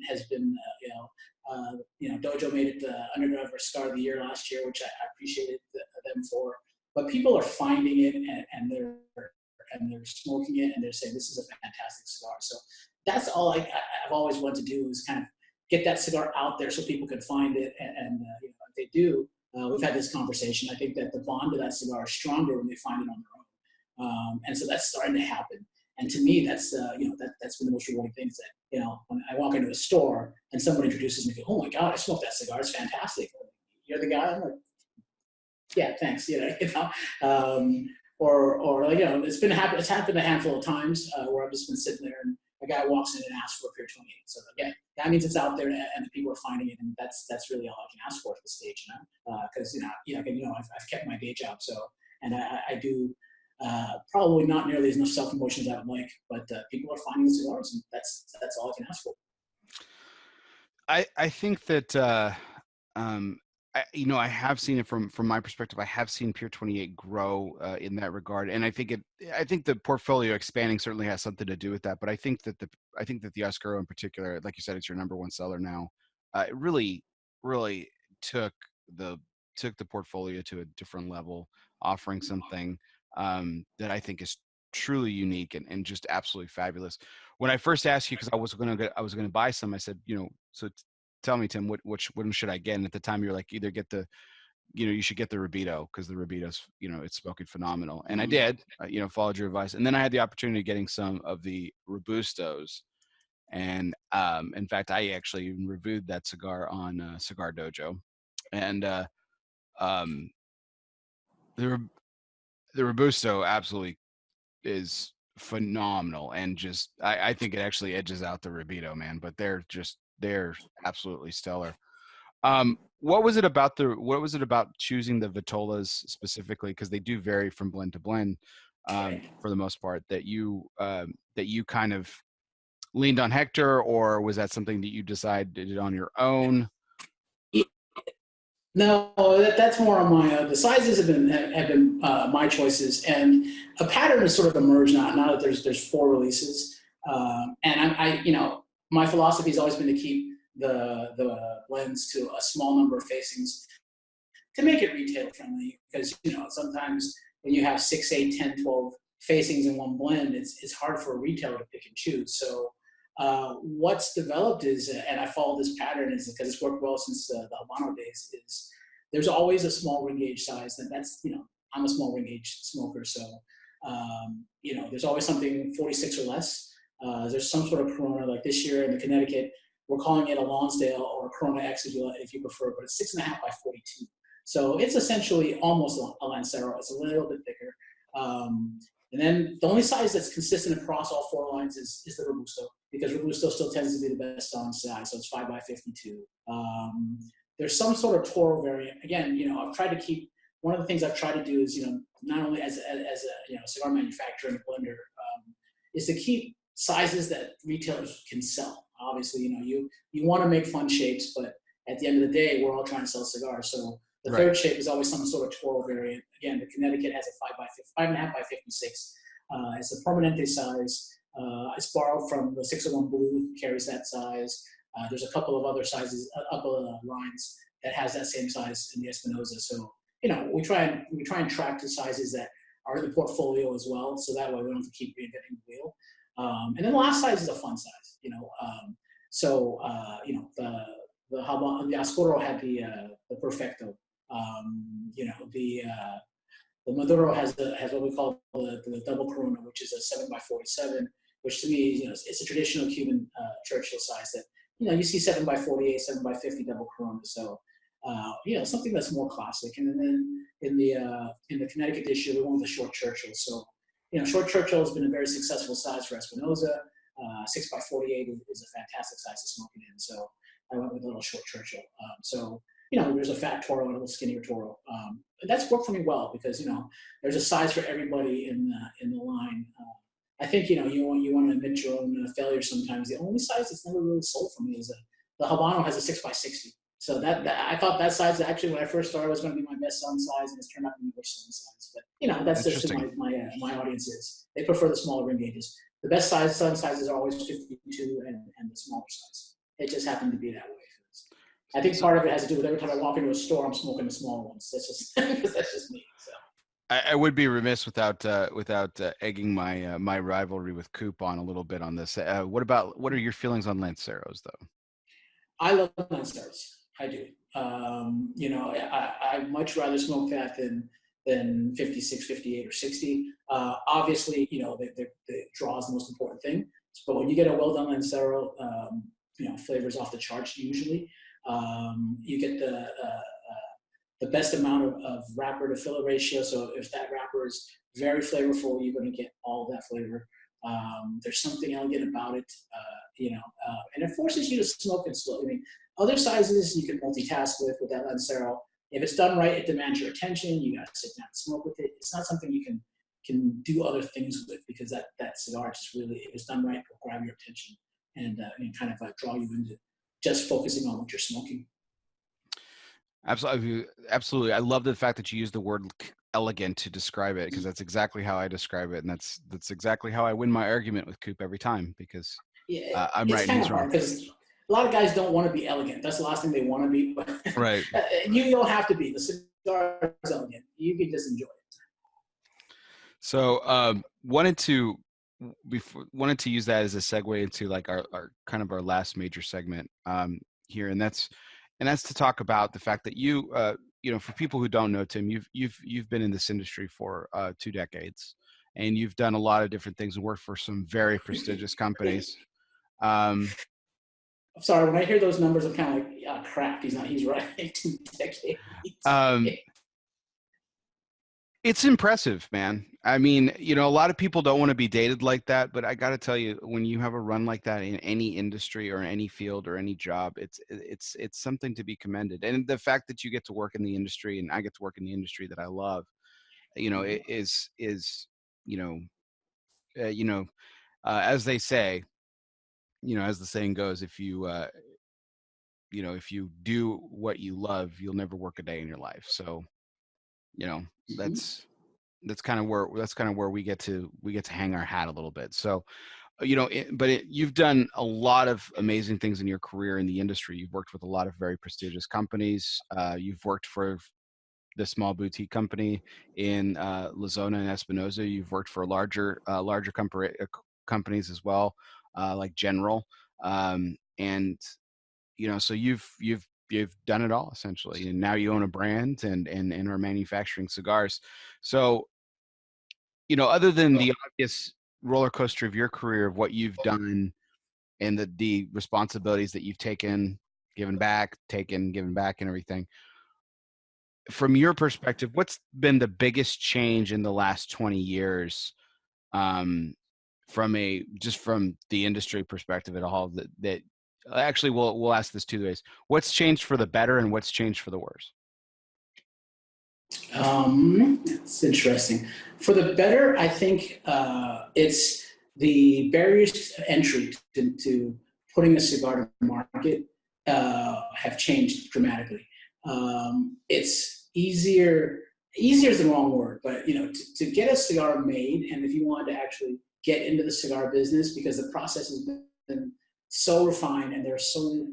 Dojo made it the Underground Cigar of the Year last year, which I appreciated them for. But people are finding it and they're smoking it and they're saying this is a fantastic cigar. So that's all I've always wanted to do, is kind of get that cigar out there so people can find it. And if they do, we've had this conversation. I think that the bond of that cigar is stronger when they find it on their own. And so that's starting to happen. And to me, that's that's been the most rewarding thing. Is that when I walk into a store and someone introduces me, oh my God, I smoked that cigar. It's fantastic. You're the guy. I'm like, yeah, thanks. It's happened a handful of times where I've just been sitting there and a guy walks in and asks for a Pier 28. So again, that means it's out there and the people are finding it, and that's really all I can ask for at this stage, because I've kept my day job, so and I do. Probably not nearly as much self-promotion as I would like, but people are finding the cigars, and that's all I can ask for. I think that I have seen it from my perspective. I have seen Pier 28 grow in that regard, and I think the portfolio expanding certainly has something to do with that. But I think that the Oscuro in particular, like you said, it's your number one seller now. It really took the portfolio to a different level, offering something that I think is truly unique and just absolutely fabulous. When I first asked you, because I was going to buy some, I said, so tell me, Tim, which one should I get? And at the time, you're like, either get the, you should get the Rubito, because the Rubito's, it's smoking phenomenal. And I did, followed your advice. And then I had the opportunity of getting some of the Robustos. And in fact, I actually reviewed that cigar on Cigar Dojo. And the Robusto absolutely is phenomenal, and just I think it actually edges out the Rubito, man. But they're absolutely stellar. What was it about choosing the Vitolas specifically, because they do vary from blend to blend for the most part, that you kind of leaned on Hector, or was that something that you decided on your own? No, that's more on my. The sizes have been my choices, and a pattern has sort of emerged now. Now that there's 4 releases, and my philosophy has always been to keep the blends to a small number of facings to make it retail friendly. Because sometimes when you have 6, 8, 10, 12 facings in one blend, it's hard for a retailer to pick and choose. So what's developed is, and I follow this pattern, is because it's worked well since the Habano days, is there's always a small ring gauge size. And that's, I'm a small ring gauge smoker. So, there's always something 46 or less. There's some sort of Corona, like this year in the Connecticut, we're calling it a Lonsdale or a Corona X if you prefer, but it's 6.5 by 42. So it's essentially almost a Lancero. It's a little bit thicker. And then the only size that's consistent across all 4 lines is the Robusto, because Robusto still tends to be the best selling size. So it's 5x52. There's some sort of Toro variant. Again, I've tried to keep, one of the things I've tried to do is, not only as a cigar manufacturer and a blender, is to keep sizes that retailers can sell. Obviously, you want to make fun shapes, but at the end of the day, we're all trying to sell cigars. So the third shape is always some sort of Toro variant. Again, the Connecticut has a 5.5 by 56. It's a Permanente size. It's borrowed from the 601 Blue, carries that size. There's a couple of other sizes, lines that has that same size in the Espinosa. So, we try and track the sizes that are in the portfolio as well. So that way we don't have to keep reinventing the wheel. And then the last size is a fun size, the Ascoro had the Perfecto. The Maduro has what we call the double Corona, which is a 7x47, which to me, it's a traditional Cuban Churchill size that, you see 7x48, 7x50 double Corona. So, something that's more classic. And then in the Connecticut issue, we went with the short Churchill. So, short Churchill has been a very successful size for Espinosa. 6x48 is a fantastic size to smoke it in. So I went with a little short Churchill. There's a fat Toro and a little skinnier Toro. That's worked for me well because, there's a size for everybody in the line. I think, you want to admit your own failure sometimes. The only size that's never really sold for me is the Habano has a 6x60. So that I thought that size actually when I first started was going to be my best selling size, and it's turned out to be my worst selling size. But that's just who my audience is. They prefer the smaller ring gauges. The best selling sizes are always 52 and the smaller size. It just happened to be that way. I think part of it has to do with every time I walk into a store, I'm smoking the smaller ones. That's just me. So. I would be remiss without egging my rivalry with Coop on a little bit on this. What are your feelings on Lanceros though? I love Lanceros. I do. I'd much rather smoke that than 56, 58, or 60. Obviously, the draw is the most important thing. But when you get a well-done Lancero, flavors off the charts usually. You get the best amount of wrapper to filler ratio. So if that wrapper is very flavorful, you're going to get all of that flavor. There's something elegant about it, and it forces you to smoke it slow. I mean, other sizes you can multitask with that Lancero. If it's done right, it demands your attention. You got to sit down and smoke with it. It's not something you can do other things with because that cigar just really, if it's done right, will grab your attention and kind of draw you into just focusing on what you're smoking. Absolutely. I love the fact that you use the word elegant to describe it because that's exactly how I describe it, and that's exactly how I win my argument with Coop every time because I'm right and he's wrong. Because a lot of guys don't want to be elegant. That's the last thing they want to be. But right. You don't have to be. The cigar is elegant. You can just enjoy it. So wanted to use that as a segue into like our kind of our last major segment here, and that's to talk about the fact that you for people who don't know, Tim, you've been in this industry for 2 decades, and you've done a lot of different things and worked for some very prestigious companies. I'm sorry, when I hear those numbers, I'm kind of like, crap, he's right. 2 decades. It's impressive, man. I mean, a lot of people don't want to be dated like that, but I got to tell you, when you have a run like that in any industry or any field or any job, it's something to be commended. And the fact that you get to work in the industry and I get to work in the industry that I love, is as they say, as the saying goes, if you do what you love, you'll never work a day in your life. So, that's kind of where we get to hang our hat a little bit. So, you've done a lot of amazing things in your career in the industry. You've worked with a lot of very prestigious companies. You've worked for the small boutique company in La Zona and Espinosa. You've worked for larger companies as well, like General. And so you've done it all essentially, and now you own a brand and are manufacturing cigars. So, other than the obvious roller coaster of your career of what you've done and the responsibilities that you've taken, given back, and everything, from your perspective, what's been the biggest change in the last 20 years, from the industry perspective at all, that actually we'll ask this two ways. What's changed for the better and what's changed for the worse? It's interesting. For the better, I think it's the barriers to entry to putting a cigar to the market have changed dramatically. It's easier. Easier is the wrong word, but to get a cigar made, and if you want to actually get into the cigar business, because the process has been so refined and there are so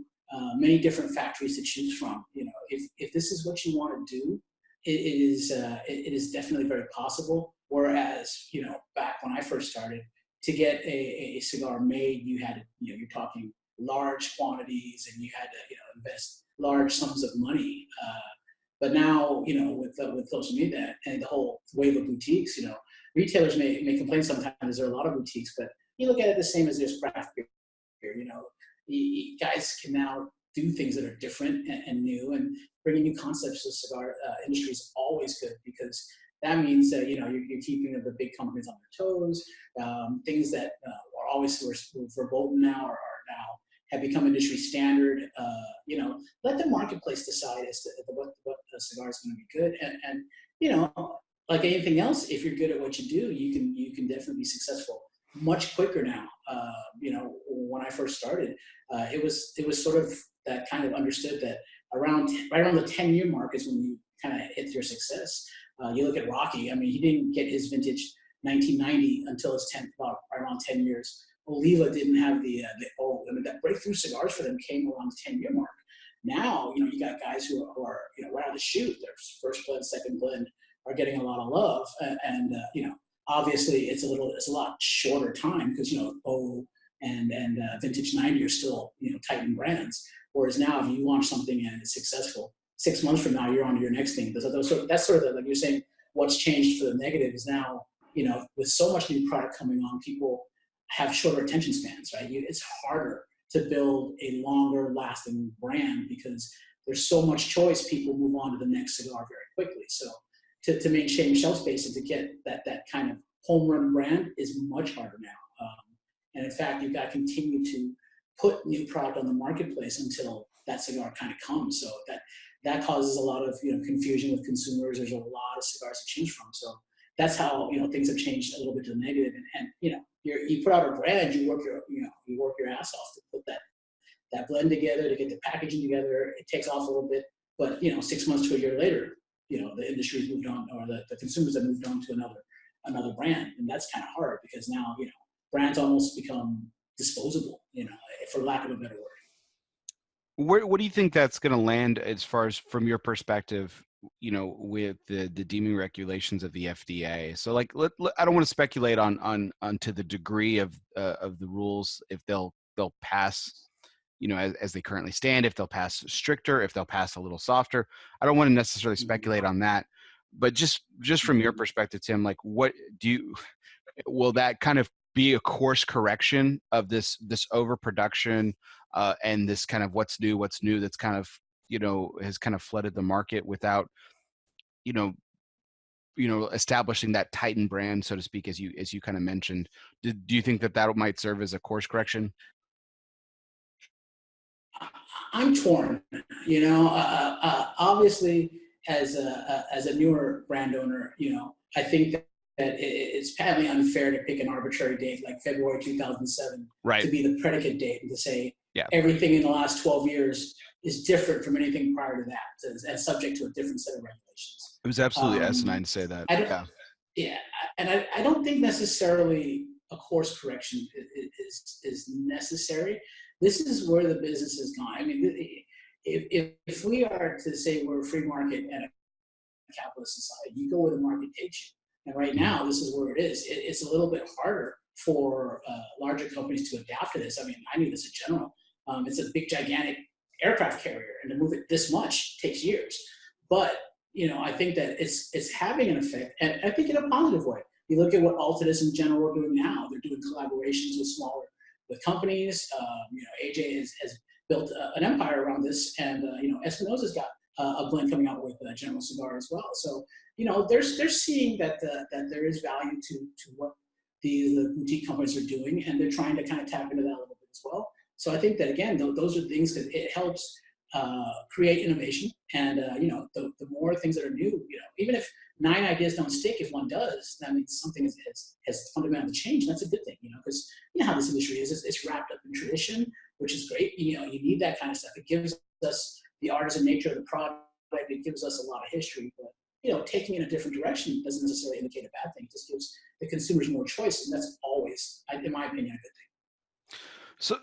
many different factories to choose from. If this is what you want to do, it is definitely very possible. Whereas, back when I first started, to get a cigar made, you had to, you're talking large quantities, and you had to, invest large sums of money. But now, with social media and the whole wave of boutiques, retailers may complain sometimes there are a lot of boutiques, but you look at it the same as there's craft beer. Guys can now do things that are different and new, and bringing new concepts to the cigar industry is always good, because that means that you're keeping the big companies on their toes. Things that are always verboten now are now have become industry standard. Let the marketplace decide as to what the cigar is going to be good, and like anything else, if you're good at what you do, you can definitely be successful much quicker now. When I first started, it was sort of that kind of understood that right around the 10-year mark is when you kind of hit your success. You look at Rocky. I mean, he didn't get his vintage 1990 until his 10th, about right around 10 years. Oliva didn't have that breakthrough cigars for them came around the 10-year mark. Now, you got guys who are right out of the chute. Their first blend, second blend are getting a lot of love, and obviously it's a lot shorter time, because and vintage 90 are still Titan brands. Whereas now, if you launch something and it's successful, 6 months from now you're on to your next thing. That's sort of like you're saying. What's changed for the negative is now, with so much new product coming on, people have shorter attention spans, right? It's harder to build a longer lasting brand because there's so much choice. People move on to the next cigar very quickly. So to maintain shelf space and to get that kind of home run brand is much harder now. And in fact, you've got to continue to put new product on the marketplace until that cigar kind of comes. So that causes a lot of confusion with consumers. There's a lot of cigars to choose from. So that's how things have changed a little bit to the negative. And you put out a brand, you work your ass off to put that blend together, to get the packaging together. It takes off a little bit, but 6 months to a year later, the industry's moved on, or the consumers have moved on to another brand, and that's kind of hard because now brands almost become disposable, for lack of a better word. What do you think that's going to land as far as from your perspective, with the deeming regulations of the FDA? So like, I don't want to speculate on to the degree of the rules, if they'll pass, as they currently stand, if they'll pass stricter, if they'll pass a little softer. I don't want to necessarily speculate on that, but just from your perspective, Tim, like will that kind of be a course correction of this overproduction and this kind of what's new that's kind of has kind of flooded the market without establishing that Titan brand, so to speak, as you kind of mentioned? Do you think that might serve as a course correction? I'm torn. Obviously, as a newer brand owner, I think that it's patently unfair to pick an arbitrary date like February 2007 to be the predicate date, and to say everything in the last 12 years is different from anything prior to that, and subject to a different set of regulations. It was absolutely asinine to say that. And I don't think necessarily a course correction is necessary. This is where the business has gone. I mean, if we are to say we're a free market and a capitalist society, you go where the market takes you. And right now, this is where it is. It's a little bit harder for larger companies to adapt to this. I mean, I knew this in general. It's a big, gigantic aircraft carrier, and to move it this much takes years. But I think that it's having an effect, and I think in a positive way. You look at what Altadis in general are doing now. They're doing collaborations with companies. AJ has built an empire around this, and Espinosa's got a blend coming out with General Cigar as well. So they're seeing that there is value to what the boutique companies are doing, and they're trying to kind of tap into that a little bit as well. So I think that again, those are things that it helps create innovation, and the more things that are new, even if 9 ideas don't stick, if one does, that means something has fundamentally changed. And that's a good thing, because how this industry is. It's wrapped up in tradition, which is great. You need that kind of stuff. It gives us the artisan nature of the product. It gives us a lot of history, but taking it in a different direction doesn't necessarily indicate a bad thing. It just gives the consumers more choice, and that's always, in my opinion, a good thing. So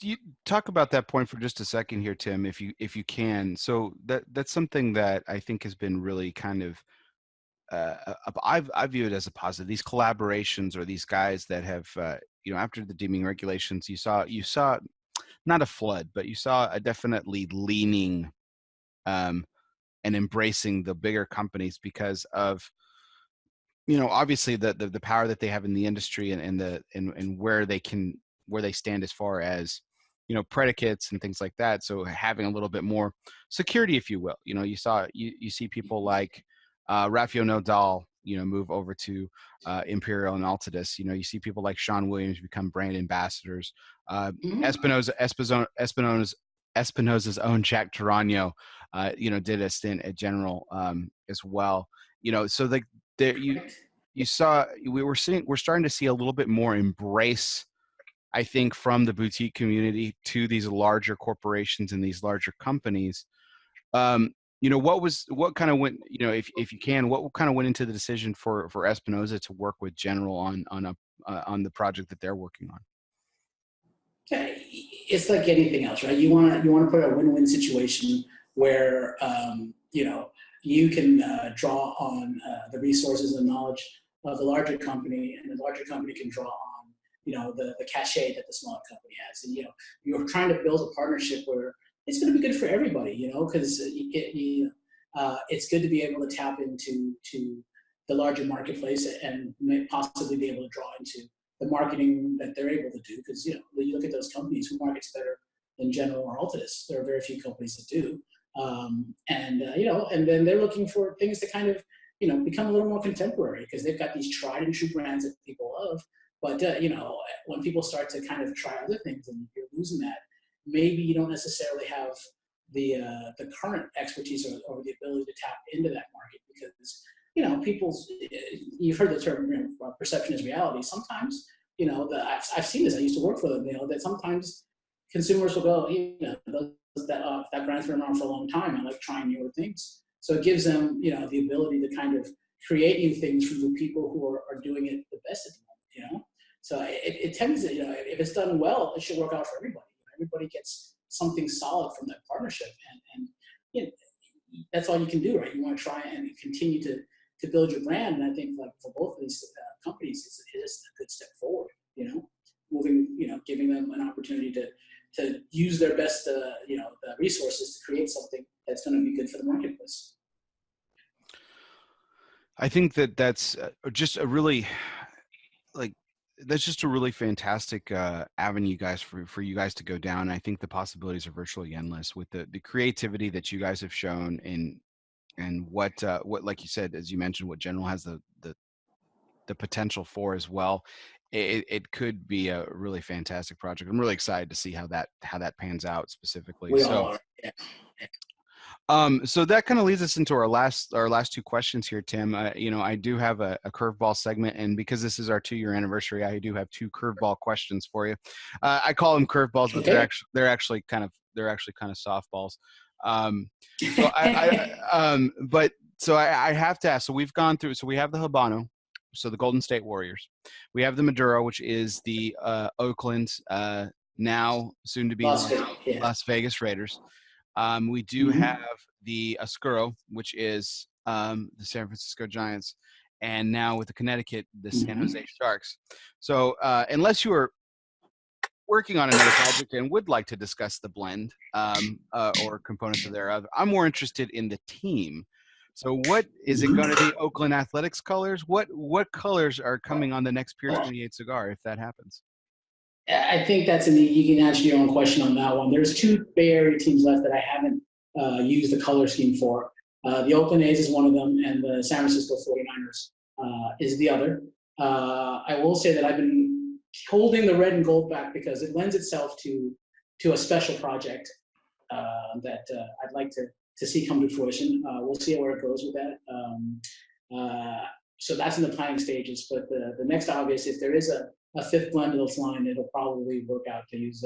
you talk about that point for just a second here, Tim, if you can. So that's something that I think has been really kind of I view it as a positive. These collaborations, or these guys that have after the deeming regulations, you saw not a flood, but you saw a definitely leaning and embracing the bigger companies because of obviously the power that they have in the industry, and where they stand as far as predicates and things like that. So having a little bit more security, if you will. You see people like Rafael Nadal move over to Imperial and Altadis. You see people like Sean Williams become brand ambassadors. Espinosa's own Jack Tarano did a stint at General as well. So like there we're starting to see a little bit more embrace, I think, from the boutique community to these larger corporations and these larger companies. What kind of went, if you can, what kind of went into the decision for Espinosa to work with General on the project that they're working on? It's like anything else, right? You want to put a win-win situation where you can draw on the resources and knowledge of the larger company, and the larger company can draw on the cachet that the smaller company has. And you're trying to build a partnership where it's going to be good for everybody, because it's good to be able to tap into the larger marketplace and possibly be able to draw into the marketing that they're able to do. Because when you look at those companies, who markets better than General or Altadis? There are very few companies that do. And then they're looking for things to kind of become a little more contemporary, because they've got these tried and true brands that people love. But when people start to kind of try other things and you're losing that, maybe you don't necessarily have the current expertise or the ability to tap into that market, because you've heard the term perception is reality. Sometimes I've seen this. I used to work for them. That sometimes consumers will go, that brand's been around for a long time. I like trying newer things. So it gives them the ability to kind of create new things from the people who are doing it the best at the moment. So it tends to, if it's done well, it should work out for everybody. Everybody gets something solid from that partnership, and that's all you can do, right? You want to try and continue to build your brand, and I think like for both of these companies, it is a good step forward. Giving them an opportunity to use their best, the resources to create something that's going to be good for the marketplace. I think that's just a really fantastic avenue, guys, for you guys to go down. I think the possibilities are virtually endless with the creativity that you guys have shown, and what like you said, as you mentioned, what General has the potential for as well. It could be a really fantastic project. I'm really excited to see how that pans out specifically. So that kind of leads us into our last two questions here, Tim. I do have a curveball segment, and because this is our 2-year anniversary, I do have 2 curveball questions for you. I call them curveballs, but they're actually kind of softballs. So I have to ask. So we've gone through. So we have the Habano, so the Golden State Warriors. We have the Maduro, which is the Oakland, now soon to be Las Vegas Raiders. We do have the Oscuro, which is the San Francisco Giants, and now with the Connecticut, the San Jose Sharks. So unless you are working on another project and would like to discuss the blend or components of thereof, I'm more interested in the team. So what is it going to be? Oakland Athletics colors? What colors are coming on the next Pier 28 cigar if that happens? I think you can answer your own question on that one. There's 2 Bay Area teams left that I haven't use the color scheme for. The Oakland A's is one of them, and the San Francisco 49ers is the other. I will say that I've been holding the red and gold back because it lends itself to a special project that I'd like to see come to fruition. We'll see where it goes with that. So that's in the planning stages. But the next obvious, if there is a fifth blend of this line, it'll probably work out to use.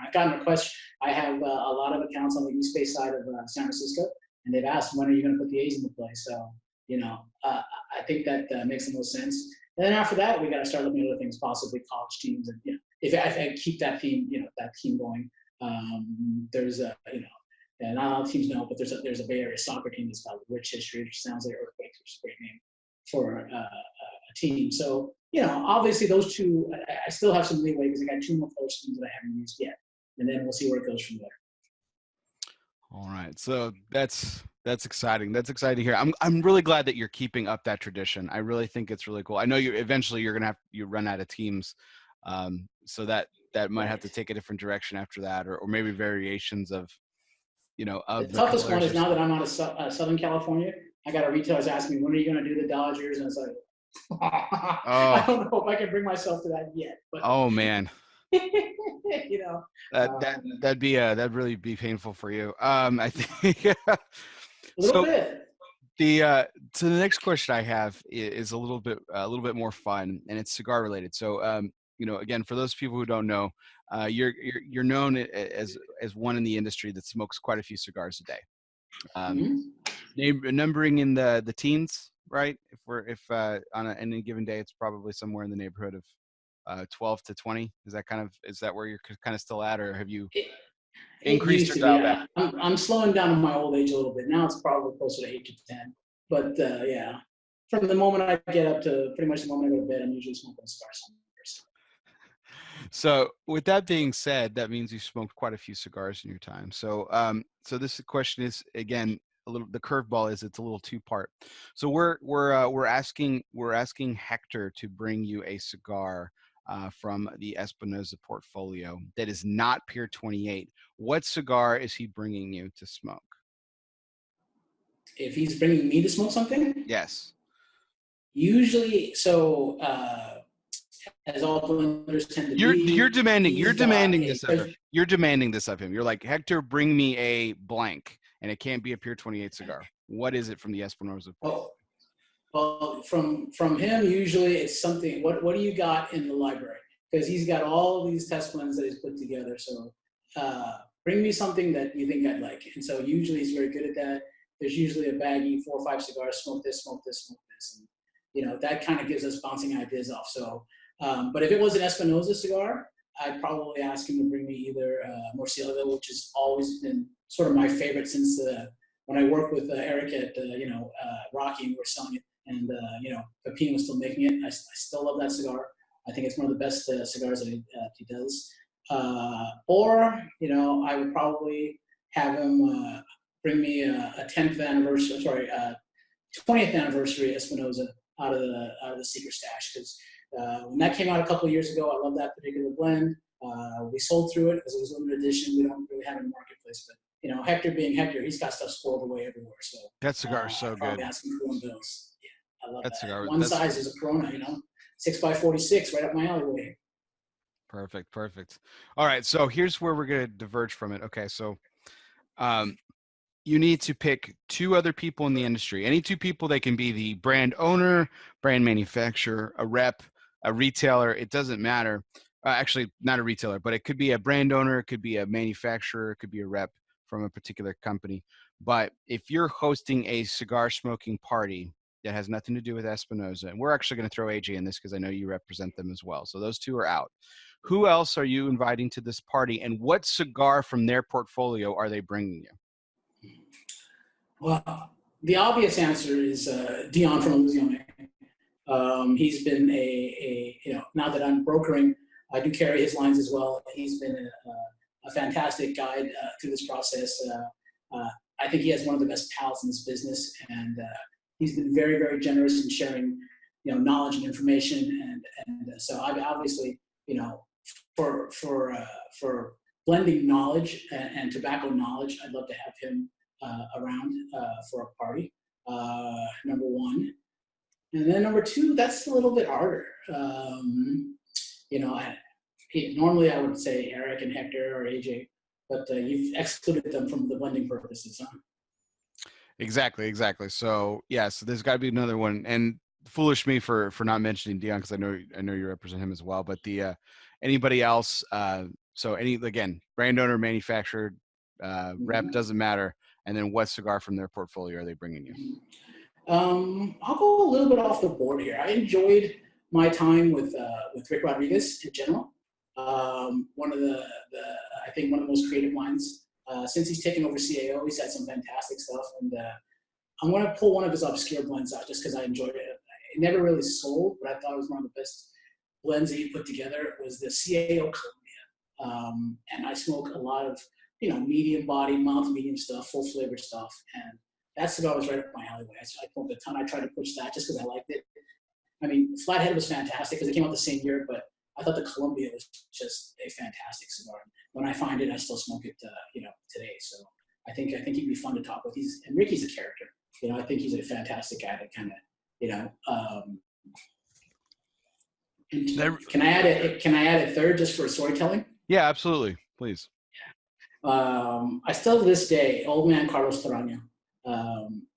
I've gotten requests. I have a lot of accounts on the East Bay side of San Francisco, and they've asked, when are you going to put the A's into play? So I think that makes the most sense. And then after that, we got to start looking at other things, possibly college teams, and if I keep that theme, that team going. There's and not all teams know, but there's a Bay Area soccer team that's got rich history, which sounds like Earthquakes, which is a great name for a team. So obviously those two, I still have some leeway because I got two more coach teams that I haven't used yet, and then we'll see where it goes from there. All right, so that's exciting. That's exciting to hear. I'm really glad that you're keeping up that tradition. I really think it's really cool. I know eventually you're gonna you run out of teams, so that might have to take a different direction after that, or maybe variations of of the toughest one is now that I'm out of Southern California. I got retailers asking me, when are you going to do the Dodgers? And it's like, I don't know if I can bring myself to that yet. But oh man, that'd really be painful for you. I think a little bit. So the next question I have is a little bit more fun, and it's cigar related. So again, for those people who don't know, you're known as one in the industry that smokes quite a few cigars a day. Numbering in the teens, right? If on any given day, it's probably somewhere in the neighborhood of 12 to 20. Is that where you're kind of still at, or have you increased or dialed back? I'm slowing down in my old age a little bit. Now it's probably closer to 8 to 10. But from the moment I get up to pretty much the moment I go to bed, I'm usually smoking a cigar somewhere. So with that being said, that means you smoked quite a few cigars in your time. So so this question is, again, the curveball is it's a little two-part. So we're asking Hector to bring you a cigar from the Espinosa portfolio that is not Pier 28. What cigar is he bringing you to smoke? If he's bringing me to smoke something? Yes. Usually, so as all blenders tend to be. You're demanding this of him. You're demanding this of him. You're like, Hector, bring me a blank, and it can't be a Pier 28 cigar. What is it from the Espinosa? Well, from him, usually it's something. What do you got in the library? Because he's got all these test blends that he's put together. So bring me something that you think I'd like. And so usually he's very good at that. There's usually a baggie, 4 or 5 cigars. Smoke this, smoke this, smoke this, and that kind of gives us bouncing ideas off. So. But if it was an Espinosa cigar, I'd probably ask him to bring me either Murcielago, which has always been sort of my favorite since when I worked with Eric at Rocky, and we were selling it, and Pepin was still making it. I still love that cigar. I think it's one of the best cigars that he does. Or I would probably have him bring me a 20th anniversary Espinosa out of the secret stash, because when that came out a couple of years ago, I love that particular blend. We sold through it because it was a limited edition. We don't really have it in the marketplace, but Hector being Hector, he's got stuff squirreled away everywhere. So that cigar is so good. Asking for one of those. Yeah, I love that. Cigar. One size is a Corona, 6x46, right up my alleyway. Perfect. All right, so here's where we're going to diverge from it. Okay, so you need to pick 2 other people in the industry. Any 2 people. They can be the brand owner, brand manufacturer, a rep, a retailer. It doesn't matter. Actually, not a retailer, but it could be a brand owner. It could be a manufacturer. It could be a rep from a particular company. But if you're hosting a cigar smoking party that has nothing to do with Espinosa, and we're actually going to throw AJ in this because I know you represent them as well. So those 2 are out. Who else are you inviting to this party, and what cigar from their portfolio are they bringing you? Well, the obvious answer is Dion from Louisiana. He's been now that I'm brokering, I do carry his lines as well. He's been a fantastic guide through this process. I think he has one of the best pals in this business, and he's been very, very generous in sharing, knowledge and information. And so I obviously, for blending knowledge and tobacco knowledge, I'd love to have him around for a party. Number one. And then number two, that's a little bit harder. Normally I would say Eric and Hector or AJ, but you've excluded them from the blending purposes, huh? Exactly. So so there's got to be another one. And foolish me for not mentioning Dion, because I know you represent him as well. But the anybody else? So again, brand owner, manufacturer, rep, doesn't matter. And then what cigar from their portfolio are they bringing you? I'll go a little bit off the board here. I enjoyed my time with Rick Rodriguez in general. One of the I think one of the most creative minds. Since he's taken over CAO, he's had some fantastic stuff, and I'm going to pull one of his obscure blends out just because I enjoyed it. It never really sold, but I thought it was one of the best blends that he put together. It was the CAO Columbia, and I smoke a lot of medium body, mild to medium stuff, full flavor stuff, and that cigar was right up my alleyway. I smoked a ton. I tried to push that just because I liked it. I mean, Flathead was fantastic because it came out the same year, but I thought the Columbia was just a fantastic cigar. When I find it, I still smoke it, today. So I think he'd be fun to talk with. And Ricky's a character. I think he's a fantastic guy to kind of, Can I add a third just for storytelling? Yeah, absolutely. Please. I still to this day, old man Carlos Torano.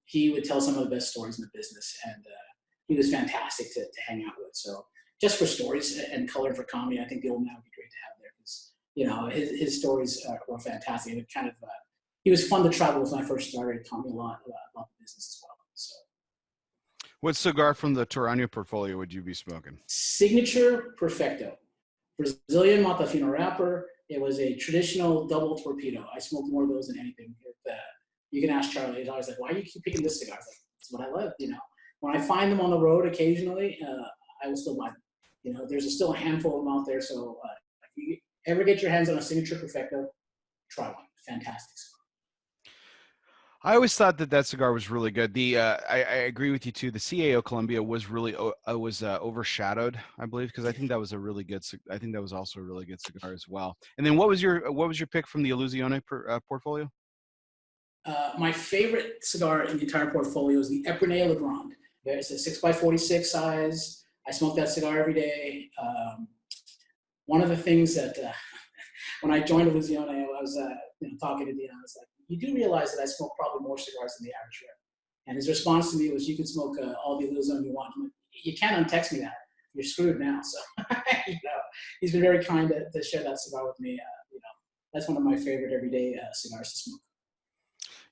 He would tell some of the best stories in the business, and he was fantastic to hang out with. So just for stories and color for comedy, I think the old man would be great to have there because his stories were fantastic. And it he was fun to travel with when I first started. It taught me a lot about the business as well. So, what cigar from the Torano portfolio would you be smoking? Signature Perfecto, Brazilian Mata Fino wrapper. It was a traditional double torpedo. I smoked more of those than anything. You can ask Charlie. He's always like, "Why do you keep picking this cigar?" I was like, "It's what I love." When I find them on the road occasionally, I will still buy them. There's still a handful of them out there. So if you ever get your hands on a Signature Perfecto, try one. Fantastic cigar. I always thought that cigar was really good. I agree with you too. The CAO Columbia was really overshadowed, I believe, because I think that was a really good. I think that was also a really good cigar as well. And then what was your pick from the Illusione portfolio? My favorite cigar in the entire portfolio is the Epernay Le Grand. It's a 6x46 size. I smoke that cigar every day. One of the things that when I joined Illusione, I was talking to Dion. I was like, "You do realize that I smoke probably more cigars than the average rep?" And his response to me was, "You can smoke all the Illusione you want." Like, you can't untext me that. You're screwed now. So he's been very kind to share that cigar with me. That's one of my favorite everyday cigars to smoke.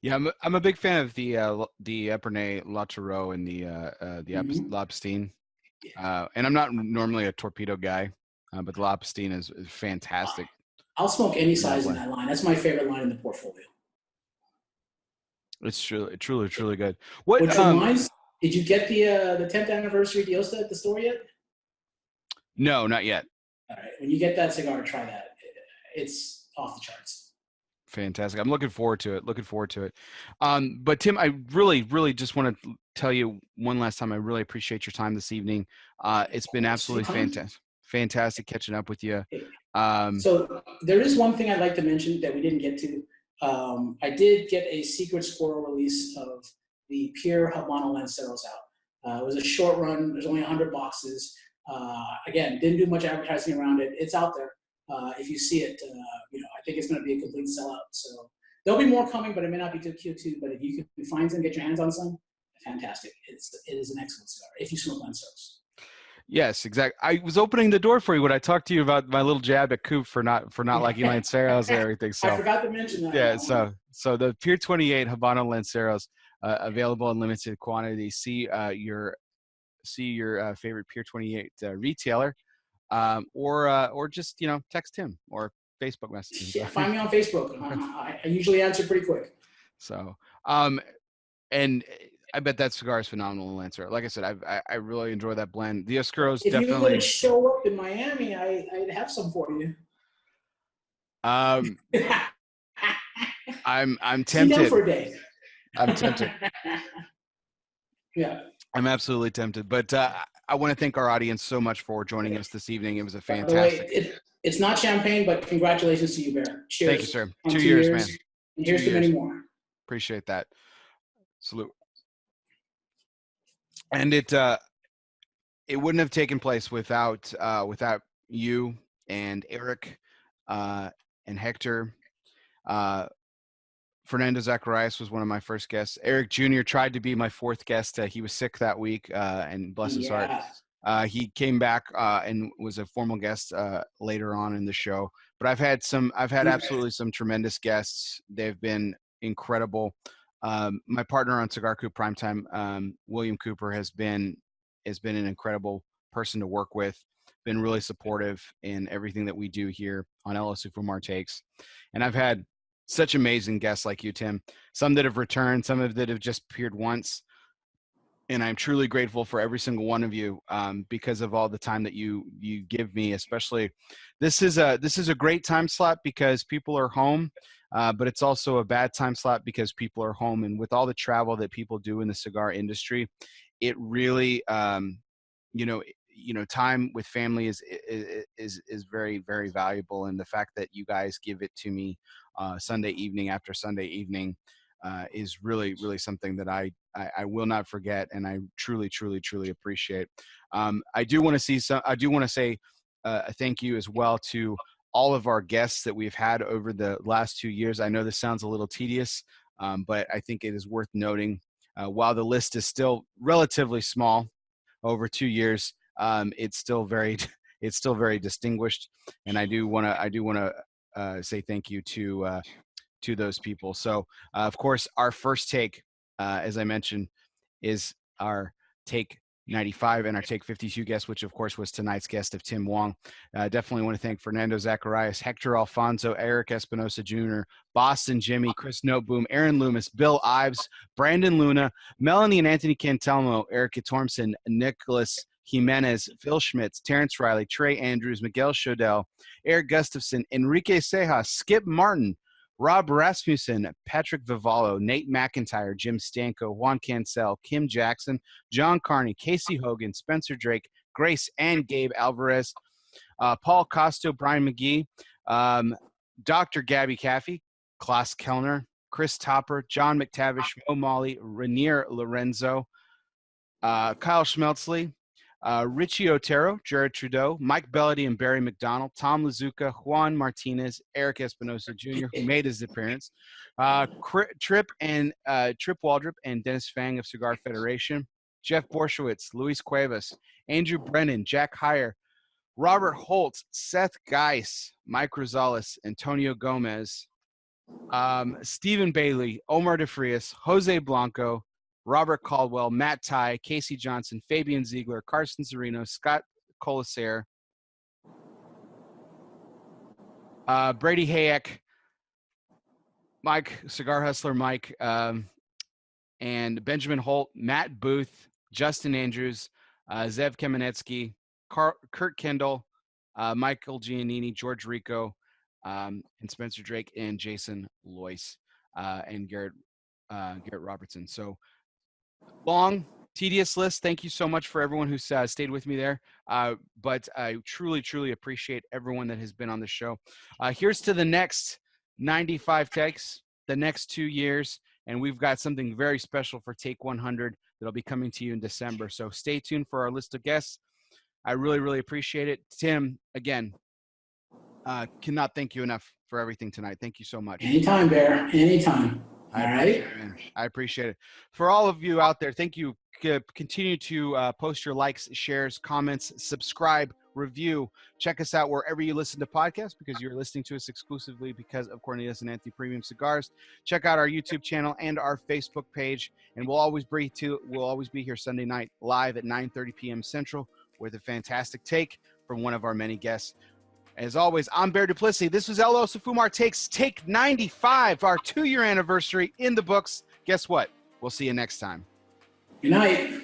Yeah, I'm a big fan of the Epernay La Taureau and the L'Aubustine. And I'm not normally a torpedo guy, but the L'Aubustine is fantastic. I'll smoke any size in that line. That's my favorite line in the portfolio. It's truly good. Which reminds, did you get the 10th anniversary Diosa at the store yet? No, not yet. All right, when you get that cigar, try that. It's off the charts. Fantastic. I'm looking forward to it. But Tim, I really just want to tell you one last time, I really appreciate your time this evening. It's been absolutely fantastic catching up with you. So there is one thing I'd like to mention that we didn't get to. I did get a secret squirrel release of the Pier Habano Lanceros out. It was a short run. There's only 100 boxes. Again, didn't do much advertising around it. It's out there. If you see it, I think it's going to be a complete sellout. So there'll be more coming, but it may not be till Q2. But if you can find some, get your hands on some, fantastic. It is an excellent cigar if you smoke Lanceros. Yes, exactly. I was opening the door for you when I talked to you about my little jab at Coop for not liking Lanceros and everything. So I forgot to mention that. Yeah, so the Pier 28 Habano Lanceros available in limited quantity. See your favorite Pier 28 retailer, or just text him or Facebook message. Yeah, find me on Facebook. I usually answer pretty quick. So and I bet that cigar is phenomenal in Lancero. Like I said, I really enjoy that blend. The Oscuro's definitely. If you were to show up in Miami, I'd have some for you. I'm tempted. See them for a day. I'm tempted. Yeah. I'm absolutely tempted. But I want to thank our audience so much for joining us this evening. It was a fantastic. It's not champagne, but congratulations to you, Bear. Cheers. Thank you, sir. 2 years, man. And here's to many more. Appreciate that. Salute. And it wouldn't have taken place without you and Eric and Hector. Fernando Zacharias was one of my first guests. Eric Jr. tried to be my fourth guest. He was sick that week, and bless his heart. He came back and was a formal guest later on in the show. But I've had absolutely some tremendous guests. They've been incredible. My partner on Cigar Coop Primetime, William Cooper, has been an incredible person to work with. Been really supportive in everything that we do here on ELOSOFUMAR Takes. And I've had such amazing guests like you, Tim. Some that have returned, some that have just appeared once. And I'm truly grateful for every single one of you because of all the time that you give me. Especially, this is a great time slot because people are home, but it's also a bad time slot because people are home. And with all the travel that people do in the cigar industry, it really, time with family is very, very valuable. And the fact that you guys give it to me Sunday evening after Sunday evening is really, really something that I will not forget, and I truly, truly, truly appreciate. I do want to say a thank you as well to all of our guests that we've had over the last 2 years. I know this sounds a little tedious, but I think it is worth noting. While the list is still relatively small, over 2 years, it's still very distinguished, and I do want to say thank you to those people. So, of course, our first take, as I mentioned, is our take 95 and our take 52 guest, which of course was tonight's guest of Tim Wong. Definitely want to thank Fernando Zacharias, Hector Alfonso, Eric Espinosa Jr., Boston Jimmy, Chris Noteboom, Aaron Loomis, Bill Ives, Brandon Luna, Melanie and Anthony Cantelmo, Eric Tormson, Nicholas Jimenez, Phil Schmitz, Terrence Riley, Trey Andrews, Miguel Shodell, Eric Gustafson, Enrique Cejas, Skip Martin, Rob Rasmussen, Patrick Vivallo, Nate McIntyre, Jim Stanko, Juan Cancel, Kim Jackson, John Carney, Casey Hogan, Spencer Drake, Grace and Gabe Alvarez, Paul Costo, Brian McGee, Dr. Gabby Caffey, Klaus Kellner, Chris Topper, John McTavish, Mo Molly, Rainier Lorenzo, Kyle Schmeltzley, Richie Otero, Jared Trudeau, Mike Bellady and Barry McDonald, Tom Lazuka, Juan Martinez, Eric Espinosa Jr., who made his appearance, Trip Waldrop and Dennis Fang of Cigar Federation, Jeff Borshowitz, Luis Cuevas, Andrew Brennan, Jack Heyer, Robert Holtz, Seth Geis, Mike Rosales, Antonio Gomez, Stephen Bailey, Omar DeFrias, Jose Blanco, Robert Caldwell, Matt Ty, Casey Johnson, Fabian Ziegler, Carson Sereno, Scott Colasaire, Brady Hayek, Mike, Cigar Hustler Mike, and Benjamin Holt, Matt Booth, Justin Andrews, Zev Kamenetsky, Kurt Kendall, Michael Giannini, George Rico, and Spencer Drake, and Jason Loyce, and Garrett Robertson. So, long, tedious list. Thank you so much for everyone who's stayed with me there. But I truly, truly appreciate everyone that has been on the show. Here's to the next 95 takes, the next 2 years, and we've got something very special for Take 100 that'll be coming to you in December. So stay tuned for our list of guests. I really, really appreciate it. Tim, again, cannot thank you enough for everything tonight. Thank you so much. Anytime, Bear. Anytime. All right. I appreciate it. For all of you out there, thank you. Continue to post your likes, shares, comments, subscribe, review. Check us out wherever you listen to podcasts, because you're listening to us exclusively because of Cornelius and Anthony Premium Cigars. Check out our YouTube channel and our Facebook page, and we'll always be here Sunday night live at 9:30 p.m. Central with a fantastic take from one of our many guests. As always, I'm Bear Duplessis. This was ELOSOFUMAR Takes, Take 95, our 2-year anniversary in the books. Guess what? We'll see you next time. Good night.